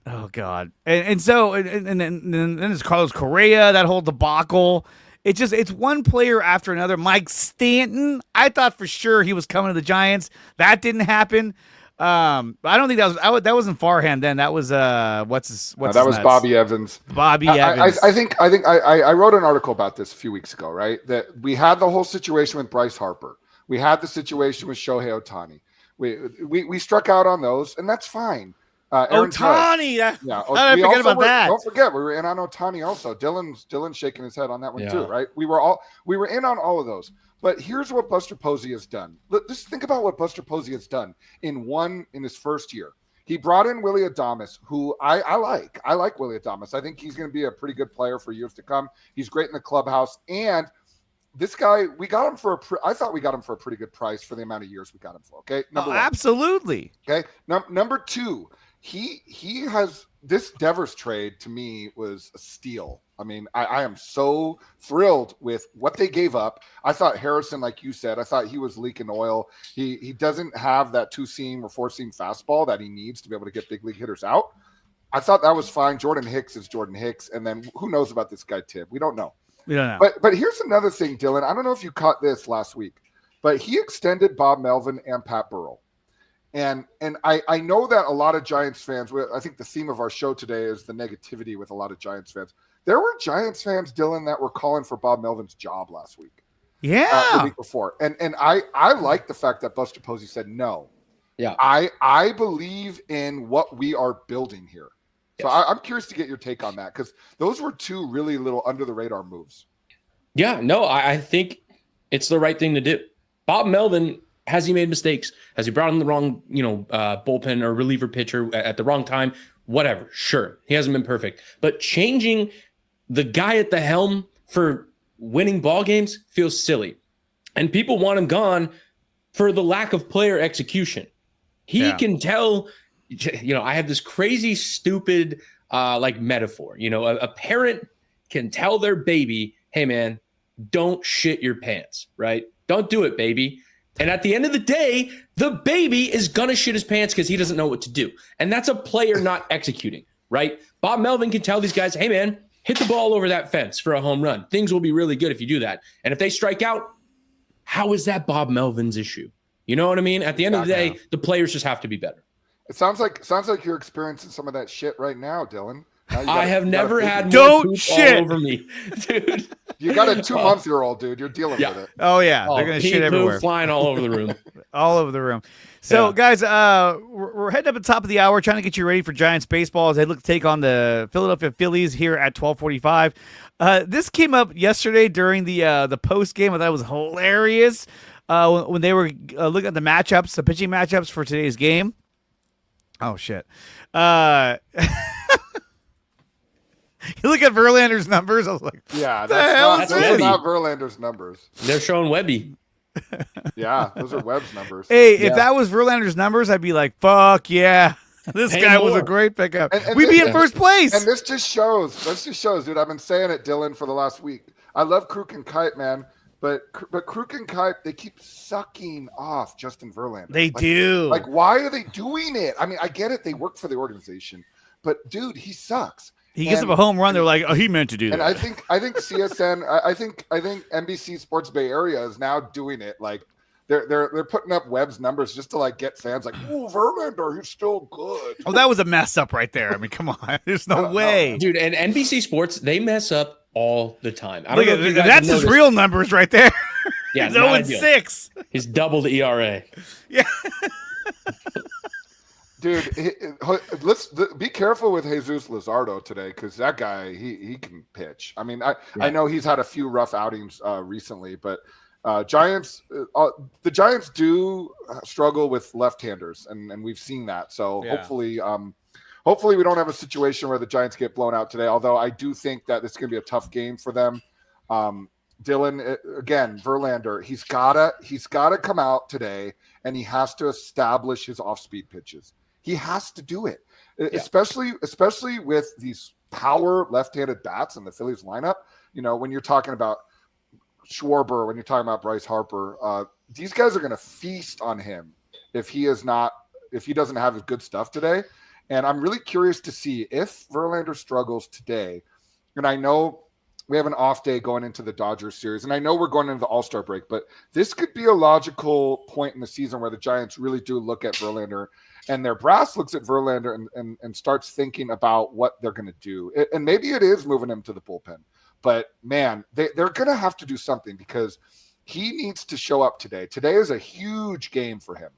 Oh God. And then there's Carlos Correa, that whole debacle. It's one player after another. Mike Stanton, I thought for sure he was coming to the Giants. That didn't happen. I don't think that wasn't Farhan then. That was that was Bobby Evans. Evans. I think I wrote an article about this a few weeks ago, right? That we had the whole situation with Bryce Harper. We had the situation with Shohei Ohtani. We struck out on those, and that's fine. Ohtani. Yeah. How did I forget about that? Don't forget, we were in on Ohtani also. Dylan's shaking his head on that one too, right? We were in on all of those. But here's what Buster Posey has done. Just think about what Buster Posey has done in his first year. He brought in Willie Adames, who I like. I like Willie Adames. I think he's going to be a pretty good player for years to come. He's great in the clubhouse. And this guy, we got him I thought we got him for a pretty good price for the amount of years we got him for. Okay. Number one. Absolutely. Okay. Number two, he has this Devers trade to me was a steal. I mean, I am so thrilled with what they gave up. I thought Harrison, like you said, I thought he was leaking oil. He doesn't have that 2-seam or 4-seam fastball that he needs to be able to get big league hitters out. I thought that was fine. Jordan Hicks is Jordan Hicks. And then who knows about this guy, Tibb? We don't know. We don't know. But here's another thing, Dylan. I don't know if you caught this last week, but he extended Bob Melvin and Pat Burrell. And I know that a lot of Giants fans, I think the theme of our show today is the negativity with a lot of Giants fans. There were Giants fans, Dylan, that were calling for Bob Melvin's job last week. Yeah. The week before. And I like the fact that Buster Posey said no. Yeah. I believe in what we are building here. So Yes. I'm curious to get your take on that, because those were two really little under the radar moves. Yeah, no, I think it's the right thing to do. Bob Melvin, has he made mistakes? Has he brought in the wrong, bullpen or reliever pitcher at the wrong time? Whatever. Sure. He hasn't been perfect. But changing the guy at the helm for winning ball games feels silly. And people want him gone for the lack of player execution. He can tell, I have this crazy, stupid, metaphor. A parent can tell their baby, hey, man, don't shit your pants, right? Don't do it, baby. And at the end of the day, the baby is going to shit his pants because he doesn't know what to do. And that's a player not executing, right? Bob Melvin can tell these guys, hey, man, hit the ball over that fence for a home run. Things will be really good if you do that. And if they strike out, how is that Bob Melvin's issue? You know what I mean? At the end of the day, the players just have to be better. It sounds like you're experiencing some of that shit right now, Dylan. I have never had more poop shit all over me, dude. You got a 2-month-year-old, dude. You're dealing with it. Oh yeah, they're gonna shit everywhere, flying all over the room, all over the room. So guys, we're heading up at the top of the hour, trying to get you ready for Giants baseball as they look to take on the Philadelphia Phillies here at 12:45. This came up yesterday during the post game. I thought it was hilarious when they were looking at the matchups, the pitching matchups for today's game. Oh shit. You look at Verlander's numbers. I was like, yeah, that's not Verlander's numbers. They're showing Webby. Yeah, those are Webb's numbers. Hey, if that was Verlander's numbers, I'd be like, fuck yeah. This guy was a great pickup. We'd be in first place. And this just shows, dude. I've been saying it, Dylan, for the last week. I love Kruk and Kite, man. But Kruk and Kipe, they keep sucking off Justin Verlander. They do. Like, why are they doing it? I mean, I get it. They work for the organization. But, dude, he sucks. He gives up a home run. They're like, oh, he meant to do that. And I think CSN, I think NBC Sports Bay Area is now doing it. Like, they're putting up Webb's numbers just to like get fans like, oh, Verlander, he's still good. Oh, that was a mess up right there. I mean, come on, there's no way, dude. And NBC Sports, they mess up all the time. I don't know know if that's his real numbers right there. Yeah, he's 0-6. He's doubled the ERA. Yeah. Dude, let's be careful with Jesus Luzardo today because that guy he can pitch. I mean, I know he's had a few rough outings recently, but the Giants do struggle with left-handers, and we've seen that. So hopefully we don't have a situation where the Giants get blown out today. Although I do think that it's going to be a tough game for them. Dylan, again, Verlander, he's gotta come out today, and he has to establish his off-speed pitches. He has to do it, especially with these power left-handed bats in the Phillies lineup. You know, when you're talking about Schwarber, when you're talking about Bryce Harper, these guys are going to feast on him if he doesn't have his good stuff today. And I'm really curious to see if Verlander struggles today. And I know we have an off day going into the Dodgers series, and I know we're going into the All-Star break, but this could be a logical point in the season where the Giants really do look at Verlander, and their brass looks at Verlander and starts thinking about what they're going to do. And maybe it is moving him to the bullpen. But, man, they're going to have to do something because he needs to show up today. Today is a huge game for him.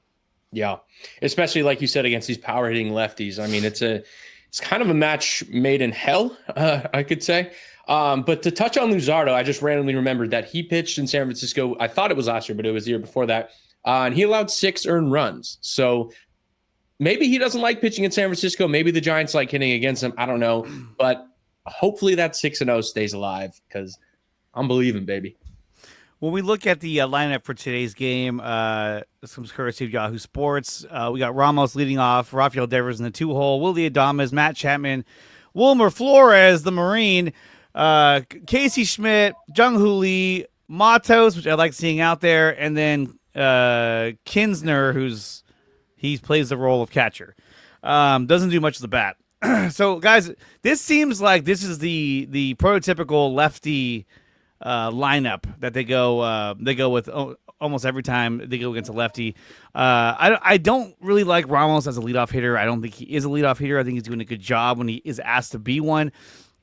Yeah, especially like you said, against these power-hitting lefties. I mean, it's kind of a match made in hell, I could say. But to touch on Luzardo, I just randomly remembered that he pitched in San Francisco. I thought it was last year, but it was the year before that. And he allowed 6 earned runs. So maybe he doesn't like pitching in San Francisco. Maybe the Giants like hitting against him. I don't know. But hopefully that 6-0 stays alive because I'm believing, baby. When we look at the lineup for today's game, this comes courtesy of Yahoo Sports. We got Ramos leading off, Rafael Devers in the 2-hole, Willie Adames, Matt Chapman, Wilmer Flores, the Marine, Casey Schmidt, Jung-Hoo Lee, Matos, which I like seeing out there, and then Kinsner, he plays the role of catcher. Doesn't do much of the bat. So, guys, this seems like this is the prototypical lefty lineup that they go with almost every time they go against a lefty. I don't really like Ramos as a leadoff hitter. I don't think he is a leadoff hitter. I think he's doing a good job when he is asked to be one,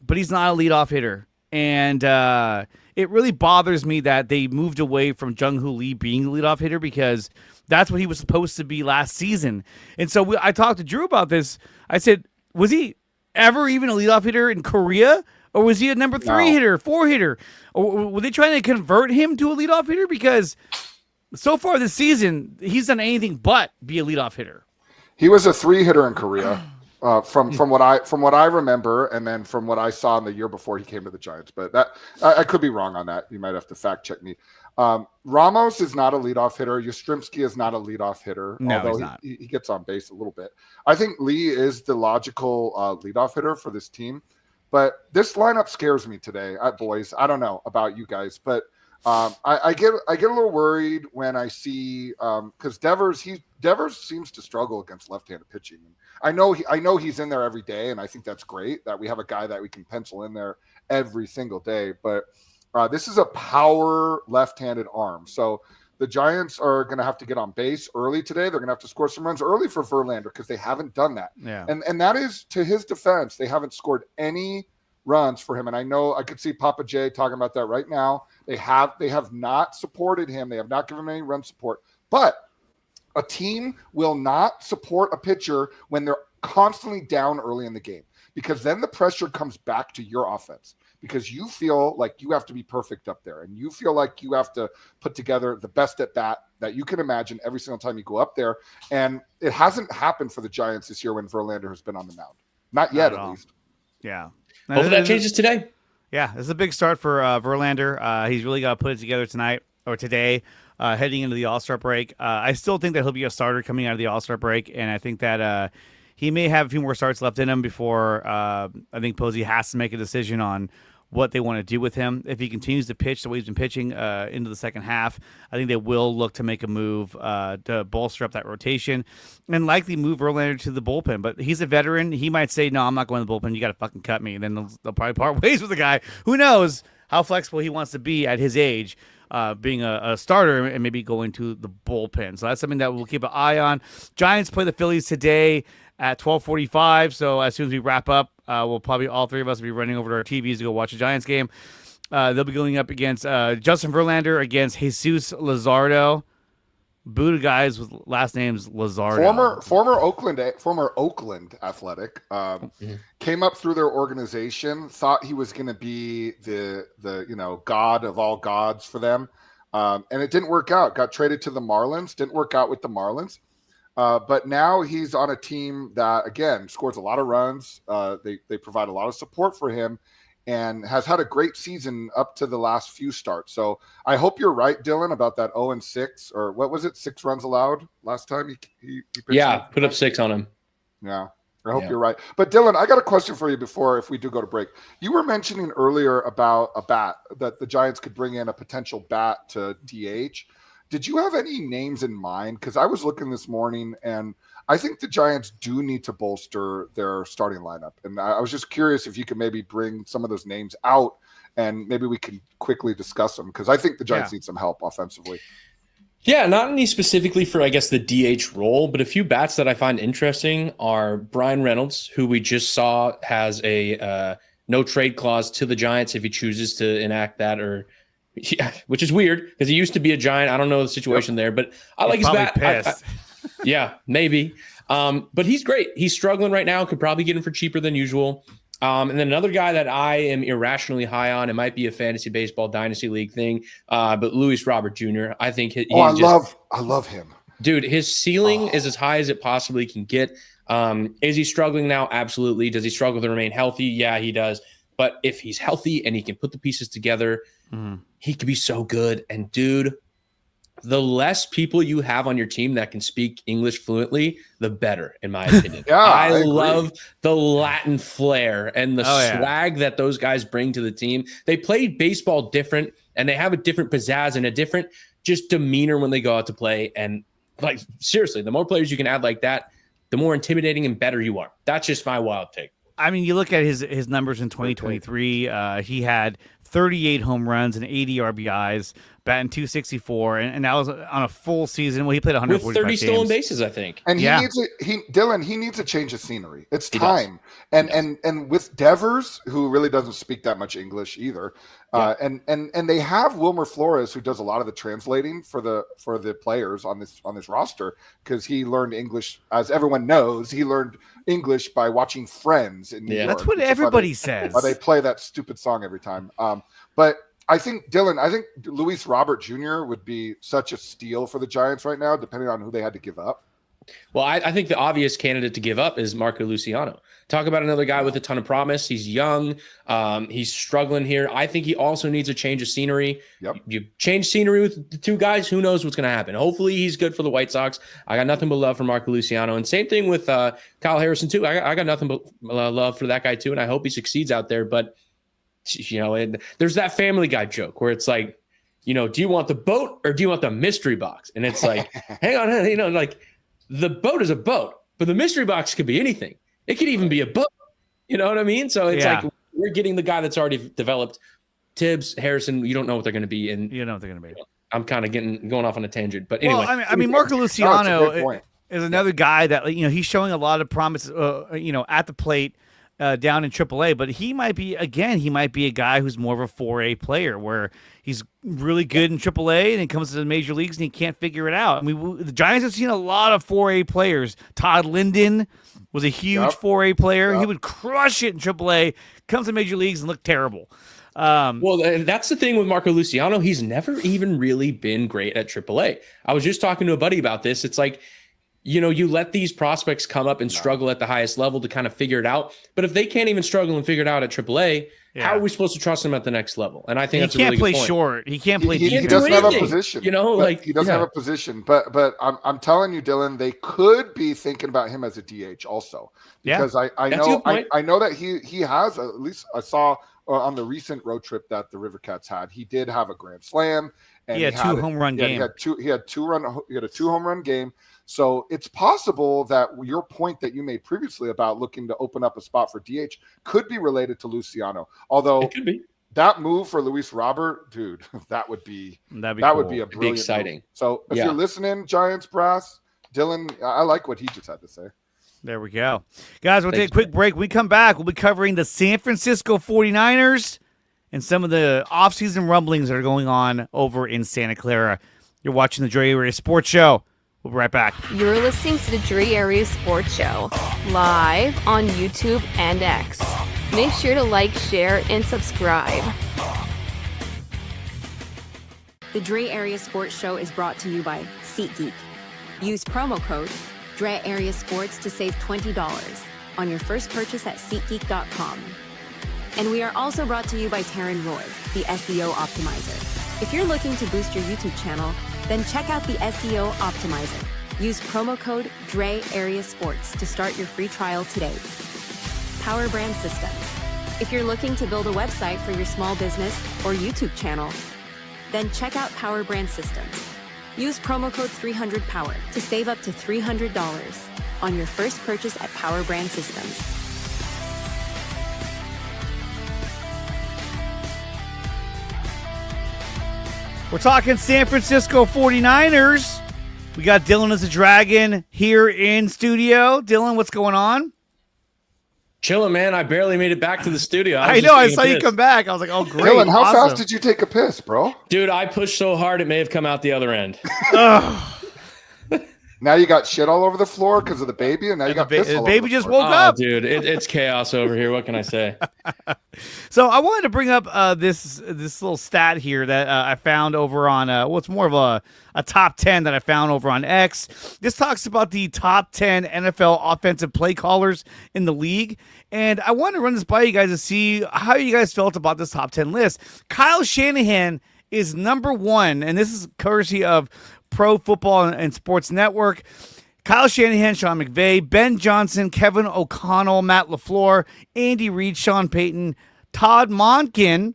but he's not a leadoff hitter. And it really bothers me that they moved away from Jung-Hoo Lee being the leadoff hitter because that's what he was supposed to be last season. And so I talked to Drew about this. I said, was he ever even a leadoff hitter in Korea? Or was he a number 3 hitter, 4 hitter? Or were they trying to convert him to a leadoff hitter? Because so far this season, he's done anything but be a leadoff hitter. He was a 3 hitter in Korea, from what I remember, and then from what I saw in the year before he came to the Giants. But that I could be wrong on that. You might have to fact check me. Ramos is not a leadoff hitter. Yastrzemski is not a leadoff hitter, no, although he's not. He gets on base a little bit. I think Lee is the logical leadoff hitter for this team. But this lineup scares me today, boys. I don't know about you guys, but I get a little worried when I see because Devers seems to struggle against left-handed pitching. I know he's in there every day, and I think that's great that we have a guy that we can pencil in there every single day. But this is a power left-handed arm, so the Giants are going to have to get on base early today. They're going to have to score some runs early for Verlander because they haven't done that. Yeah. And that is, to his defense, they haven't scored any runs for him. And I know I could see Papa J talking about that right now. They have not supported him. They have not given him any run support. But a team will not support a pitcher when they're constantly down early in the game because then the pressure comes back to your offense. Because you feel like you have to be perfect up there and you feel like you have to put together the best at bat that you can imagine every single time you go up there. And it hasn't happened for the Giants this year when Verlander has been on the mound. Not yet, at least. Yeah. Hopefully that changes today. Yeah, this is a big start for Verlander. He's really got to put it together tonight or today, heading into the All-Star break. I still think that he'll be a starter coming out of the All-Star break, and I think that he may have a few more starts left in him before I think Posey has to make a decision on what they want to do with him. If he continues to pitch the way he's been pitching into the second half, I think they will look to make a move to bolster up that rotation and likely move Verlander to the bullpen. But he's a veteran. He might say, no, I'm not going to the bullpen. You got to fucking cut me. And then they'll probably part ways with the guy. Who knows how flexible he wants to be at his age, being a starter and maybe going to the bullpen. So that's something that we'll keep an eye on. Giants play the Phillies today at 12:45. So as soon as we wrap up, we'll probably all three of us will be running over to our TVs to go watch the Giants game. They'll be going up against Justin Verlander against Jesus Luzardo. Buddha guys with last names Luzardo. Former Oakland Athletic came up through their organization. Thought he was going to be the god of all gods for them, and it didn't work out. Got traded to the Marlins. Didn't work out with the Marlins. But now he's on a team that, again, scores a lot of runs. They provide a lot of support for him and has had a great season up to the last few starts. So I hope you're right, Dylan, about that 0-6, or what was it, 6 runs allowed last time he pitched? Yeah, put up 6 on him. Yeah, I hope you're right. But Dylan, I got a question for you before, if we do go to break. You were mentioning earlier about a bat, that the Giants could bring in a potential bat to DH. Did you have any names in mind? Because I was looking this morning, and I think the Giants do need to bolster their starting lineup. And I was just curious if you could maybe bring some of those names out, and maybe we can quickly discuss them, because I think the Giants need some help offensively. Yeah, not any specifically for, I guess, the DH role, but a few bats that I find interesting are Brian Reynolds, who we just saw has a no trade clause to the Giants if he chooses to enact that, or which is weird because he used to be a Giant. I don't know the situation there, but I like his bat. Yeah, maybe. But he's great. He's struggling right now. Could probably get him for cheaper than usual. And then another guy that I am irrationally high on, it might be a fantasy baseball dynasty league thing, but Luis Robert Jr. I think I love him. Dude, his ceiling is as high as it possibly can get. Is he struggling now? Absolutely. Does he struggle to remain healthy? Yeah, he does. But if he's healthy and he can put the pieces together, he could be so good. And dude, the less people you have on your team that can speak English fluently, the better, in my opinion. I love the Latin flair and the swag that those guys bring to the team. They play baseball different, and they have a different pizzazz and a different just demeanor when they go out to play. And like, seriously, the more players you can add like that, the more intimidating and better you are. That's just my wild take. I mean, you look at his numbers in 2023. He had 38 home runs and 80 RBIs, batting .264, and that was on a full season. Well, he played 145 with 30 games. stolen bases, I think. And he needs a change of scenery. It's time. And with Devers, who really doesn't speak that much English either, and they have Wilmer Flores, who does a lot of the translating for the players on this roster, because he learned English, as everyone knows. He learned English by watching Friends in New York. That's what everybody says. They play that stupid song every time. But I think, Dylan, Luis Robert Jr. would be such a steal for the Giants right now, depending on who they had to give up. Well, I think the obvious candidate to give up is Marco Luciano. Talk about another guy with a ton of promise. He's young. He's struggling here. I think he also needs a change of scenery. Yep. You change scenery with the two guys, who knows what's going to happen. Hopefully he's good for the White Sox. I got nothing but love for Marco Luciano. And same thing with Kyle Harrison, too. I got nothing but love for that guy, too, and I hope he succeeds out there. But, and there's that Family Guy joke where it's like, do you want the boat or do you want the mystery box? And it's like, hang on, like, the boat is a boat, but the mystery box could be anything. It could even be a boat. You know what I mean? So it's like we're getting the guy that's already developed. Tibbs, Harrison, you don't know what they're going to be. And you know what they're going to be. I'm kind of going off on a tangent. But anyway. Well, I mean Marco Luciano is another guy that, he's showing a lot of promise, at the plate. Down in AAA, but he might be a guy who's more of a 4A player, where he's really good in AAA and he comes to the major leagues and he can't figure it out. I mean, the Giants have seen a lot of 4A players. Todd Linden was a huge 4A player. Yep. He would crush it in AAA, comes to major leagues and look terrible. Well, that's the thing with Marco Luciano. He's never even really been great at AAA. I was just talking to a buddy about this. It's like, you let these prospects come up and struggle at the highest level to kind of figure it out. But if they can't even struggle and figure it out at AAA, how are we supposed to trust them at the next level? And I think that's a really good point. He can't play short. He can't play. He doesn't have a position. He doesn't have a position. But I'm telling you, Dylan, they could be thinking about him as a DH also, because I know that he has, at least I saw on the recent road trip that the River Cats had, he did have a grand slam, and he had two home run game. He had a 2 home run game. So it's possible that your point that you made previously about looking to open up a spot for DH could be related to Luciano. Although It could be. that move for Luis Robert, dude, that would be That'd be that cool. would be a It'd be brilliant exciting. move. So if you're listening, Giants brass, Dylan, I like what he just had to say. There we go. Guys, we'll take a quick break. When we come back, we'll be covering the San Francisco 49ers and some of the offseason rumblings that are going on over in Santa Clara. You're watching the Dre Area Sports Show. We'll be right back. You're listening to the Dre Area Sports Show, live on YouTube and X. Make sure to like, share, and subscribe. The Dre Area Sports Show is brought to you by SeatGeek. Use promo code Dre Area Sports to save $20 on your first purchase at SeatGeek.com. And we are also brought to you by Taryn Roy, the SEO Optimizer. If you're looking to boost your YouTube channel, then check out the SEO Optimizer. Use promo code Dre Area Sports to start your free trial today. PowerBrandSystems. If you're looking to build a website for your small business or YouTube channel, then check out PowerBrandSystems. Use promo code 300POWER to save up to $300 on your first purchase at PowerBrandSystems. We're talking San Francisco 49ers. We got Dylan as a Dragon here in studio. Dylan, what's going on? Chilling, man. I barely made it back to the studio. I know. I saw you come back. I was like, oh, great. Dylan, how awesome. fast did you take a piss, bro? Dude, I pushed so hard it may have come out the other end. Now you got shit all over the floor because of the baby, and now you got piss all the over baby the just floor. woke up. Dude, it's chaos over here. What can I say? So I wanted to bring up this little stat here that I found over on it's more of a top 10 that I found over on X. This talks about the top 10 NFL offensive play callers in the league, and I wanted to run this by you guys to see how you guys felt about this top 10 list. Kyle Shanahan is number 1, and this is courtesy of Pro Football and Sports Network. Kyle Shanahan, Sean McVay, Ben Johnson, Kevin O'Connell, Matt LaFleur, Andy Reid, Sean Payton, Todd Monken,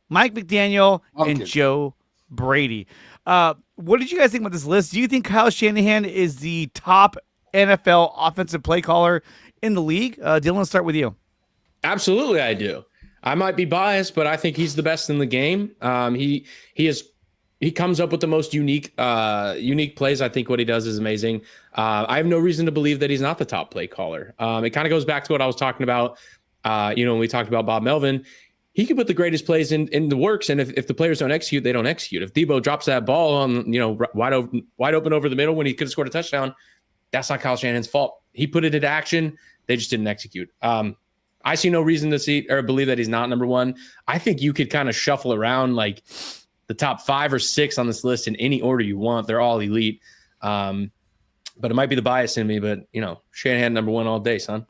Mike McDaniel, and Joe Brady. What did you guys think about this list? Do you think Kyle Shanahan is the top NFL offensive play caller in the league? Dylan, let's start with you. Absolutely, I do. I might be biased, but I think he's the best in the game. He comes up with the most unique plays. I think what he does is amazing. I have no reason to believe that he's not the top play caller. It kind of goes back to what I was talking about. When we talked about Bob Melvin, he can put the greatest plays in the works, and if the players don't execute, they don't execute. If Debo drops that ball on wide open over the middle when he could have scored a touchdown, that's not Kyle Shanahan's fault. He put it into action. They just didn't execute. I see no reason to see or believe that he's not number 1. I think you could kind of shuffle around like the top 5 or 6 on this list in any order you want. They're all elite. But it might be the bias in me, but Shanahan number 1 all day, son.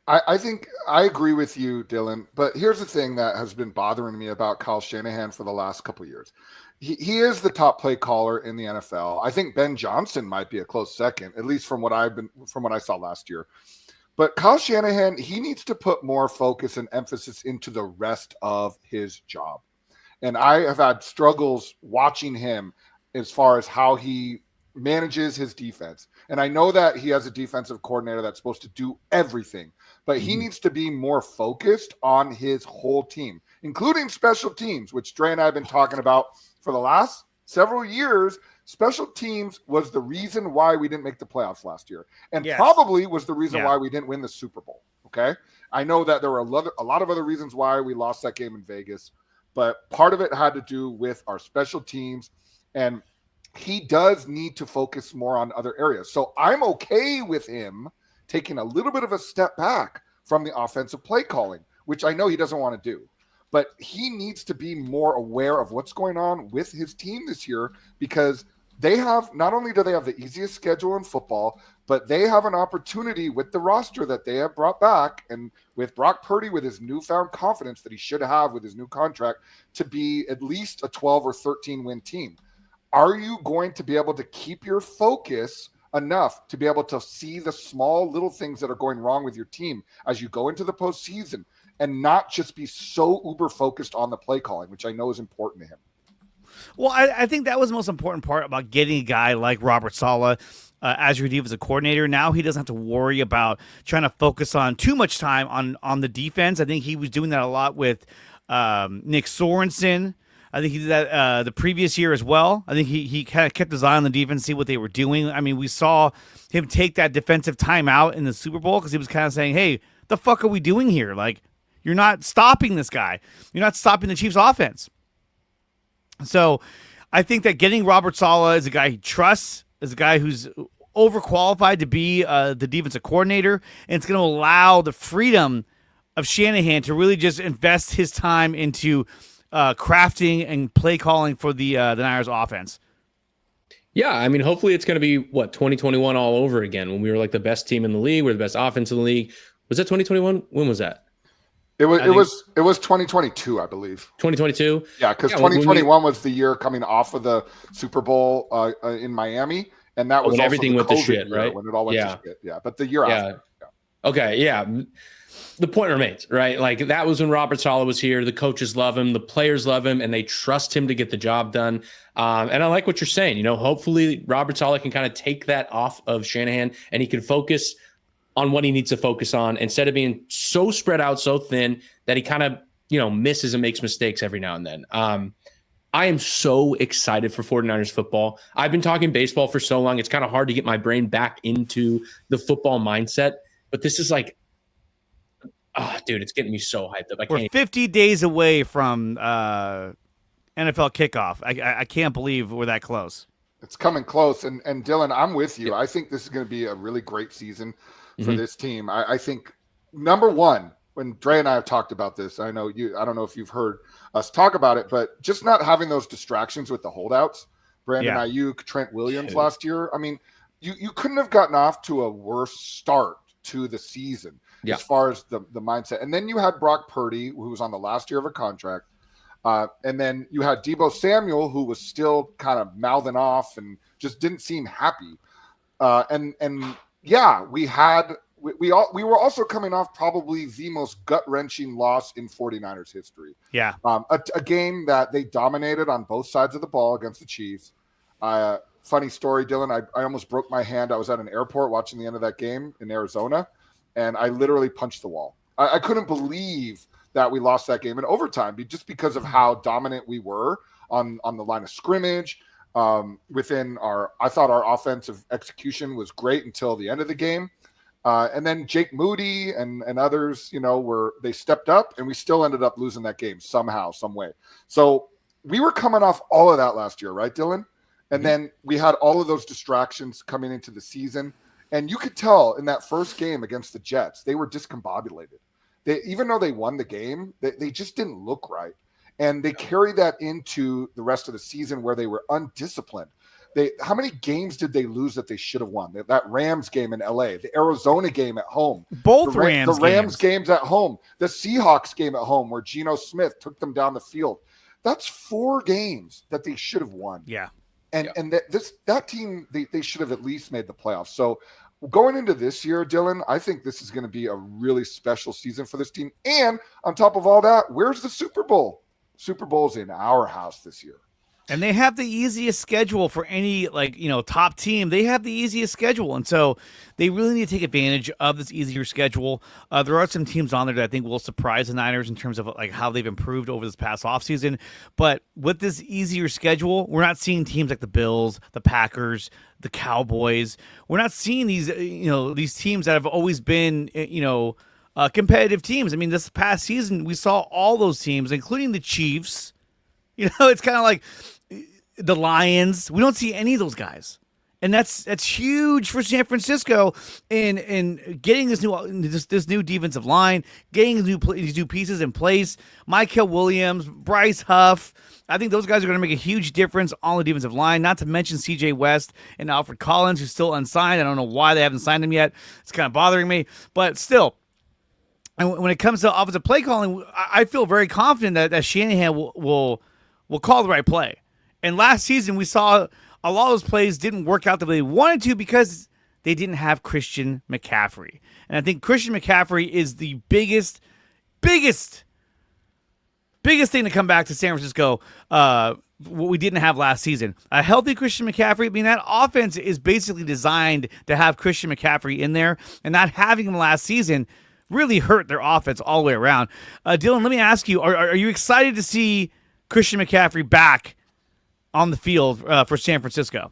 I think I agree with you, Dylan. But here's the thing that has been bothering me about Kyle Shanahan for the last couple of years. He is the top play caller in the NFL. I think Ben Johnson might be a close second, at least from what I saw last year. But Kyle Shanahan, he needs to put more focus and emphasis into the rest of his job. And I have had struggles watching him as far as how he manages his defense. And I know that he has a defensive coordinator that's supposed to do everything, but he needs to be more focused on his whole team, including special teams, which Dre and I have been talking about for the last several years. Special teams was the reason why we didn't make the playoffs last year, and probably was the reason why we didn't win the Super Bowl. Okay. I know that there were a lot of other reasons why we lost that game in Vegas, but part of it had to do with our special teams, and he does need to focus more on other areas. So I'm okay with him taking a little bit of a step back from the offensive play calling, which I know he doesn't want to do. But he needs to be more aware of what's going on with his team this year, because they have, not only do they have the easiest schedule in football, but they have an opportunity with the roster that they have brought back, and with Brock Purdy with his newfound confidence that he should have with his new contract, to be at least a 12 or 13 win team. Are you going to be able to keep your focus enough to be able to see the small little things that are going wrong with your team as you go into the postseason? and not just be so uber focused on the play calling, which I know is important to him. Well, I think that was the most important part about getting a guy like Robert Saleh as your defensive coordinator. Now he doesn't have to worry about trying to focus on too much time on the defense. I think he was doing that a lot with Nick Sorensen. I think he did that the previous year as well. I think he kind of kept his eye on the defense, see what they were doing. I mean, we saw him take that defensive timeout in the Super Bowl because he was kind of saying, hey, the fuck are we doing here? Like, you're not stopping this guy. You're not stopping the Chiefs' offense. So I think that getting Robert Saleh is a guy he trusts, is a guy who's overqualified to be the defensive coordinator, and it's going to allow the freedom of Shanahan to really just invest his time into crafting and play calling for the Niners offense. Yeah, I mean, hopefully it's going to be, 2021 all over again when we were like the best team in the league. We're the best offense in the league. Was that 2021? When was that? It was 2022, I believe. 2022? Yeah, because 2021 was the year coming off of the Super Bowl in Miami, and that was when also everything the went to COVID shit, year, right? when it all went to shit. Yeah, but the year after. Yeah. Okay, yeah. The point remains, right? Like, that was when Robert Saleh was here. The coaches love him, the players love him, and they trust him to get the job done. And I like what you're saying. Hopefully Robert Saleh can kind of take that off of Shanahan, and he can focus on what he needs to focus on instead of being so spread out, so thin that he kind of, misses and makes mistakes every now and then. I am so excited for 49ers football. I've been talking baseball for so long. It's kind of hard to get my brain back into the football mindset, but this is like, dude, it's getting me so hyped up. We're 50 days away from NFL kickoff. I can't believe we're that close. It's coming close. And Dylan, I'm with you. I think this is going to be a really great season for this team. I think, number one, when Dre and I have talked about this, I don't know if you've heard us talk about it, but just not having those distractions with the holdouts, Brandon Ayuk, Trent Williams last year. I mean, you couldn't have gotten off to a worse start to the season as far as the mindset. And then you had Brock Purdy, who was on the last year of a contract. And then you had Deebo Samuel, who was still kind of mouthing off and just didn't seem happy. We were also coming off probably the most gut-wrenching loss in 49ers history. Yeah. A game that they dominated on both sides of the ball against the Chiefs. Funny story, Dylan, I almost broke my hand. I was at an airport watching the end of that game in Arizona, and I literally punched the wall. I couldn't believe that we lost that game in overtime just because of how dominant we were on the line of scrimmage. I thought our offensive execution was great until the end of the game. And then Jake Moody and others, they stepped up, and we still ended up losing that game somehow, some way. So we were coming off all of that last year, right, Dylan? And then we had all of those distractions coming into the season. And you could tell in that first game against the Jets, they were discombobulated. Even though they won the game, they just didn't look right. And they carried that into the rest of the season where they were undisciplined. How many games did they lose that they should have won? That Rams game in LA, the Arizona game at home, the Rams games at home, the Seahawks game at home where Geno Smith took them down the field. That's 4 games that they should have won. Yeah. And that team, they should have at least made the playoffs. So going into this year, Dylan, I think this is going to be a really special season for this team. And on top of all that, where's the Super Bowl? Super Bowl's in our house this year. And they have the easiest schedule for any, top team. They have the easiest schedule. And so they really need to take advantage of this easier schedule. There are some teams on there that I think will surprise the Niners in terms of how they've improved over this past offseason. But with this easier schedule, we're not seeing teams like the Bills, the Packers, the Cowboys. We're not seeing these, these teams that have always been, competitive teams. I mean, this past season, we saw all those teams, including the Chiefs. It's kind of like the Lions. We don't see any of those guys, and that's huge for San Francisco in getting this new defensive line, getting these new pieces in place. Mykel Williams, Bryce Huff. I think those guys are going to make a huge difference on the defensive line. Not to mention C.J. West and Alfred Collins, who's still unsigned. I don't know why they haven't signed him yet. It's kind of bothering me, but still. And when it comes to offensive play calling, I feel very confident that Shanahan will call the right play. And last season, we saw a lot of those plays didn't work out the way they wanted to because they didn't have Christian McCaffrey. And I think Christian McCaffrey is the biggest biggest thing to come back to San Francisco, what we didn't have last season. A healthy Christian McCaffrey. I mean, that offense is basically designed to have Christian McCaffrey in there, and not having him last season really hurt their offense all the way around. Dylan, let me ask you, are you excited to see Christian McCaffrey back on the field for San Francisco?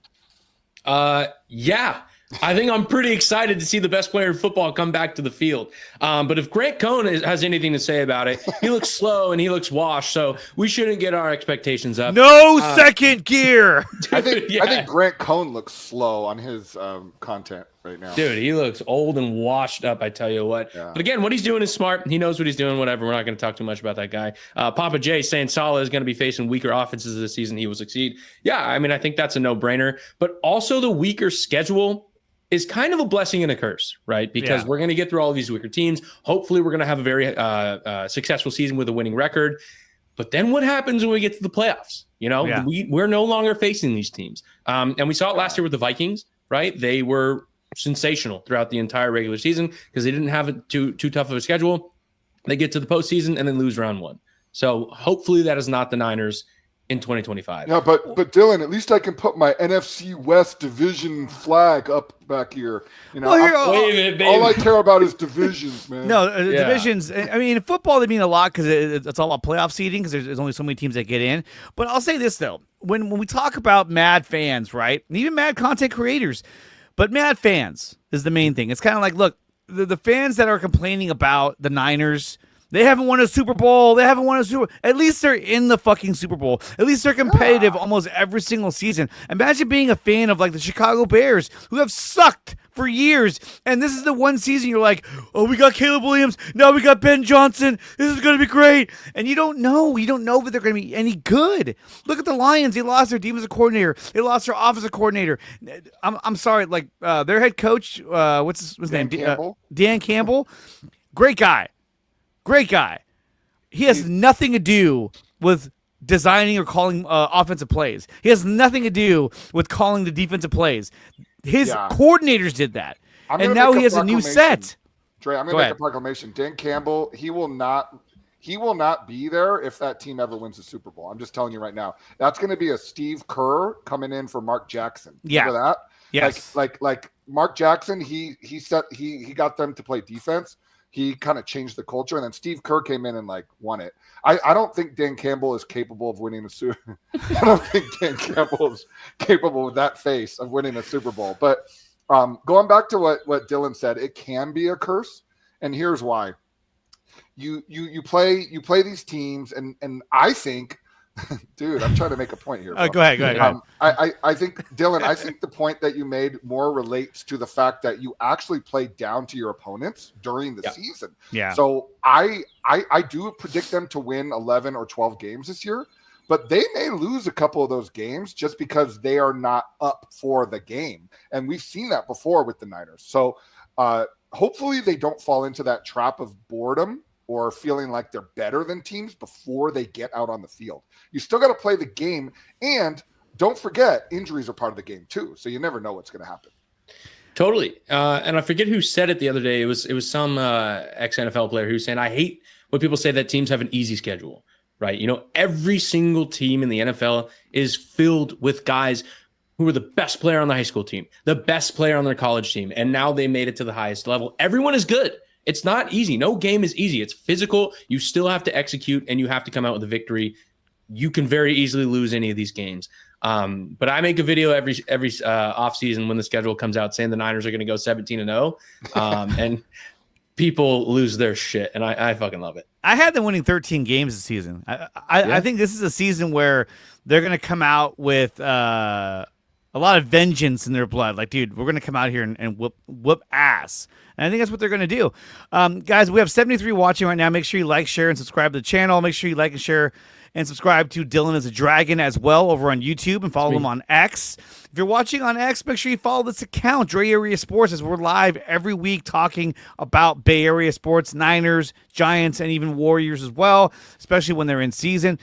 Yeah. I think I'm pretty excited to see the best player in football come back to the field. But if Grant Cohn has anything to say about it, he looks slow and he looks washed, so we shouldn't get our expectations up. No second gear. I think Grant Cohn looks slow on his content right now. Dude, he looks old and washed up, I tell you what. Yeah. But again, what he's doing is smart. He knows what he's doing, whatever. We're not going to talk too much about that guy. Papa J saying Saleh is going to be facing weaker offenses this season. He will succeed. Yeah, I mean, I think that's a no-brainer. But also the weaker schedule is kind of a blessing and a curse, right? Because we're going to get through all of these weaker teams. Hopefully, we're going to have a very successful season with a winning record. But then what happens when we get to the playoffs? You know, we're no longer facing these teams. And we saw it last year with the Vikings, right? They were sensational throughout the entire regular season because they didn't have too tough of a schedule. They get to the postseason and then lose round one. So hopefully that is not the Niners in 2025. Yeah, but Dylan, at least I can put my NFC West division flag up back here. You know, all I care about is divisions, man. No, divisions. I mean, in football they mean a lot because it's all about playoff seeding because there's only so many teams that get in. But I'll say this though: when we talk about mad fans, right, and even mad content creators, but mad fans is the main thing. It's kind of like, look, the fans that are complaining about the Niners. They haven't won a Super Bowl. At least they're in the fucking Super Bowl. At least they're competitive almost every single season. Imagine being a fan of like the Chicago Bears, who have sucked for years, and this is the one season you're like, oh, we got Caleb Williams. Now we got Ben Johnson. This is going to be great. And you don't know that they're going to be any good. Look at the Lions. They lost their defensive coordinator. They lost their offensive coordinator. I'm sorry, like their head coach, what's his name? Dan Campbell. Great guy. He has nothing to do with designing or calling offensive plays. He has nothing to do with calling the defensive plays. His coordinators did that. And now he has a new set. Dre, I'm going to make a proclamation. Dan Campbell, he will not be there if that team ever wins the Super Bowl. I'm just telling you right now. That's going to be a Steve Kerr coming in for Mark Jackson. Remember that? Yes. Like Mark Jackson, he got them to play defense. He kind of changed the culture, and then Steve Kerr came in and like won it. I don't think Dan Campbell is capable of winning a Super. I don't think Dan Campbell is capable with that face of winning a Super Bowl. But going back to what Dylan said, it can be a curse, and here's why. You play these teams, and I think. Dude, I'm trying to make a point here. Go ahead. I think, Dylan, I think the point that you made more relates to the fact that you actually played down to your opponents during the season. Yeah. So I do predict them to win 11 or 12 games this year, but they may lose a couple of those games just because they are not up for the game. And we've seen that before with the Niners. So hopefully they don't fall into that trap of boredom or feeling like they're better than teams before they get out on the field. You still got to play the game, and don't forget, injuries are part of the game too, so you never know what's going to happen. Totally. And I forget who said it the other day. It was some ex-NFL player who was saying, I hate when people say that teams have an easy schedule, right? You know, every single team in the NFL is filled with guys who were the best player on the high school team, the best player on their college team, and now they made it to the highest level. Everyone is good. It's not easy. No game is easy. It's physical. You still have to execute, and you have to come out with a victory. You can very easily lose any of these games. But I make a video every offseason when the schedule comes out saying the Niners are going to go 17-0, and people lose their shit, and I fucking love it. I had them winning 13 games this season. I think this is a season where they're going to come out with a lot of vengeance in their blood. Like, dude, we're going to come out here and whoop ass. And I think that's what they're going to do. Guys, we have 73 watching right now. Make sure you like, share, and subscribe to the channel. Make sure you like and share and subscribe to Dylan as a Dragon as well over on YouTube and follow him on X. If you're watching on X, make sure you follow this account, Dre Area Sports, as we're live every week talking about Bay Area sports, Niners, Giants, and even Warriors as well, especially when they're in season.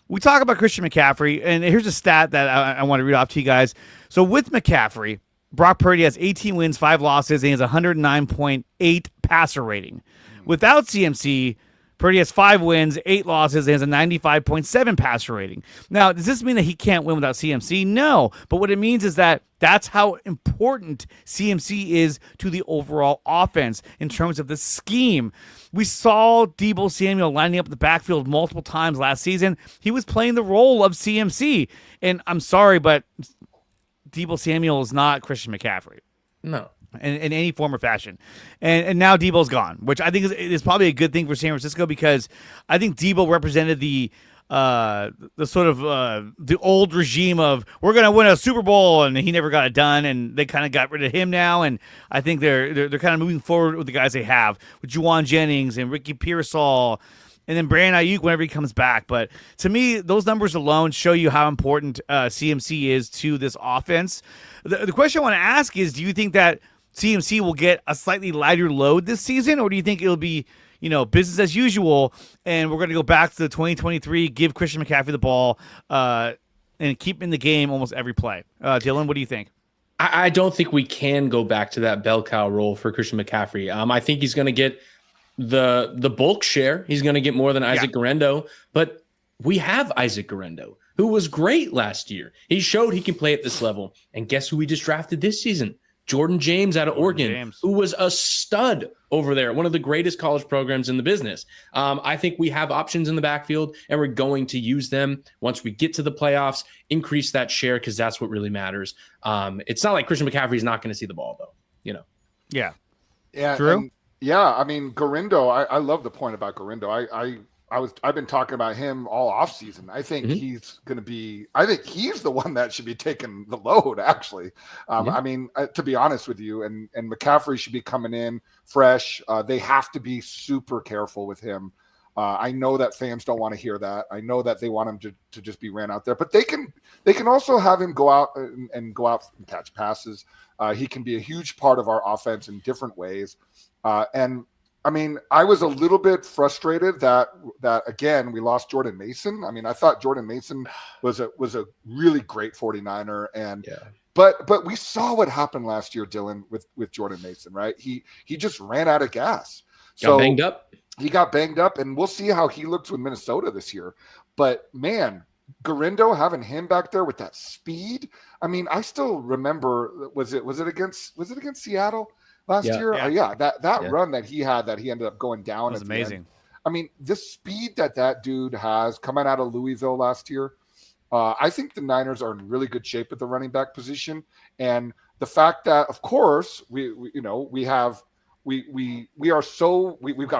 We talk about Christian McCaffrey, and here's a stat that I want to read off to you guys. So with McCaffrey, Brock Purdy has 18 wins, 5 losses, and he has 109.8 passer rating. Without CMC, Purdy has 5 wins, 8 losses, and has a 95.7 passer rating. Now, does this mean that he can't win without CMC? No. But what it means is that that's how important CMC is to the overall offense in terms of the scheme. We saw Deebo Samuel lining up the backfield multiple times last season. He was playing the role of CMC. And I'm sorry, but Deebo Samuel is not Christian McCaffrey. No. In any form or fashion. And now Debo's gone, which I think is probably a good thing for San Francisco, because I think Debo represented the sort of the old regime of, we're going to win a Super Bowl, and he never got it done, and they kind of got rid of him now. And I think they're kind of moving forward with the guys they have, with Juwan Jennings and Ricky Pearsall, and then Brandon Ayuk whenever he comes back. But to me, those numbers alone show you how important CMC is to this offense. The question I want to ask is, do you think that CMC will get a slightly lighter load this season, or do you think it'll be, business as usual, and we're going to go back to the 2023, give Christian McCaffrey the ball, and keep him in the game almost every play? Dylan, what do you think? I don't think we can go back to that bell cow role for Christian McCaffrey. I think he's going to get the bulk share. He's going to get more than Isaac Guerendo, but we have Isaac Guerendo, who was great last year. He showed he can play at this level. And guess who we just drafted this season? Jordan James out of Oregon, who was a stud over there, one of the greatest college programs in the business. I think we have options in the backfield, and we're going to use them once we get to the playoffs, increase that share, because that's what really matters. It's not like Christian McCaffrey is not going to see the ball, though. Yeah. Drew? I mean, Guerendo, I love the point about Guerendo. I've been talking about him all off season. I think he's going to be. I think he's the one that should be taking the load. Actually, I mean, to be honest with you, and McCaffrey should be coming in fresh. They have to be super careful with him. I know that fans don't want to hear that. I know that they want him to just be ran out there, but they can also have him go out and catch passes. He can be a huge part of our offense in different ways, and. I mean, I was a little bit frustrated that again we lost Jordan Mason. I mean, I thought Jordan Mason was a really great 49er, but we saw what happened last year, Dylan, with Jordan Mason, right? He just ran out of gas. Got banged up. He got banged up, and we'll see how he looks with Minnesota this year. But man, Guerendo, having him back there with that speed. I mean, I still remember, was it against Seattle last year? That run that he ended up going down. Was amazing. I mean, the speed that dude has coming out of Louisville last year. I think the Niners are in really good shape at the running back position, and the fact that, of course, we've got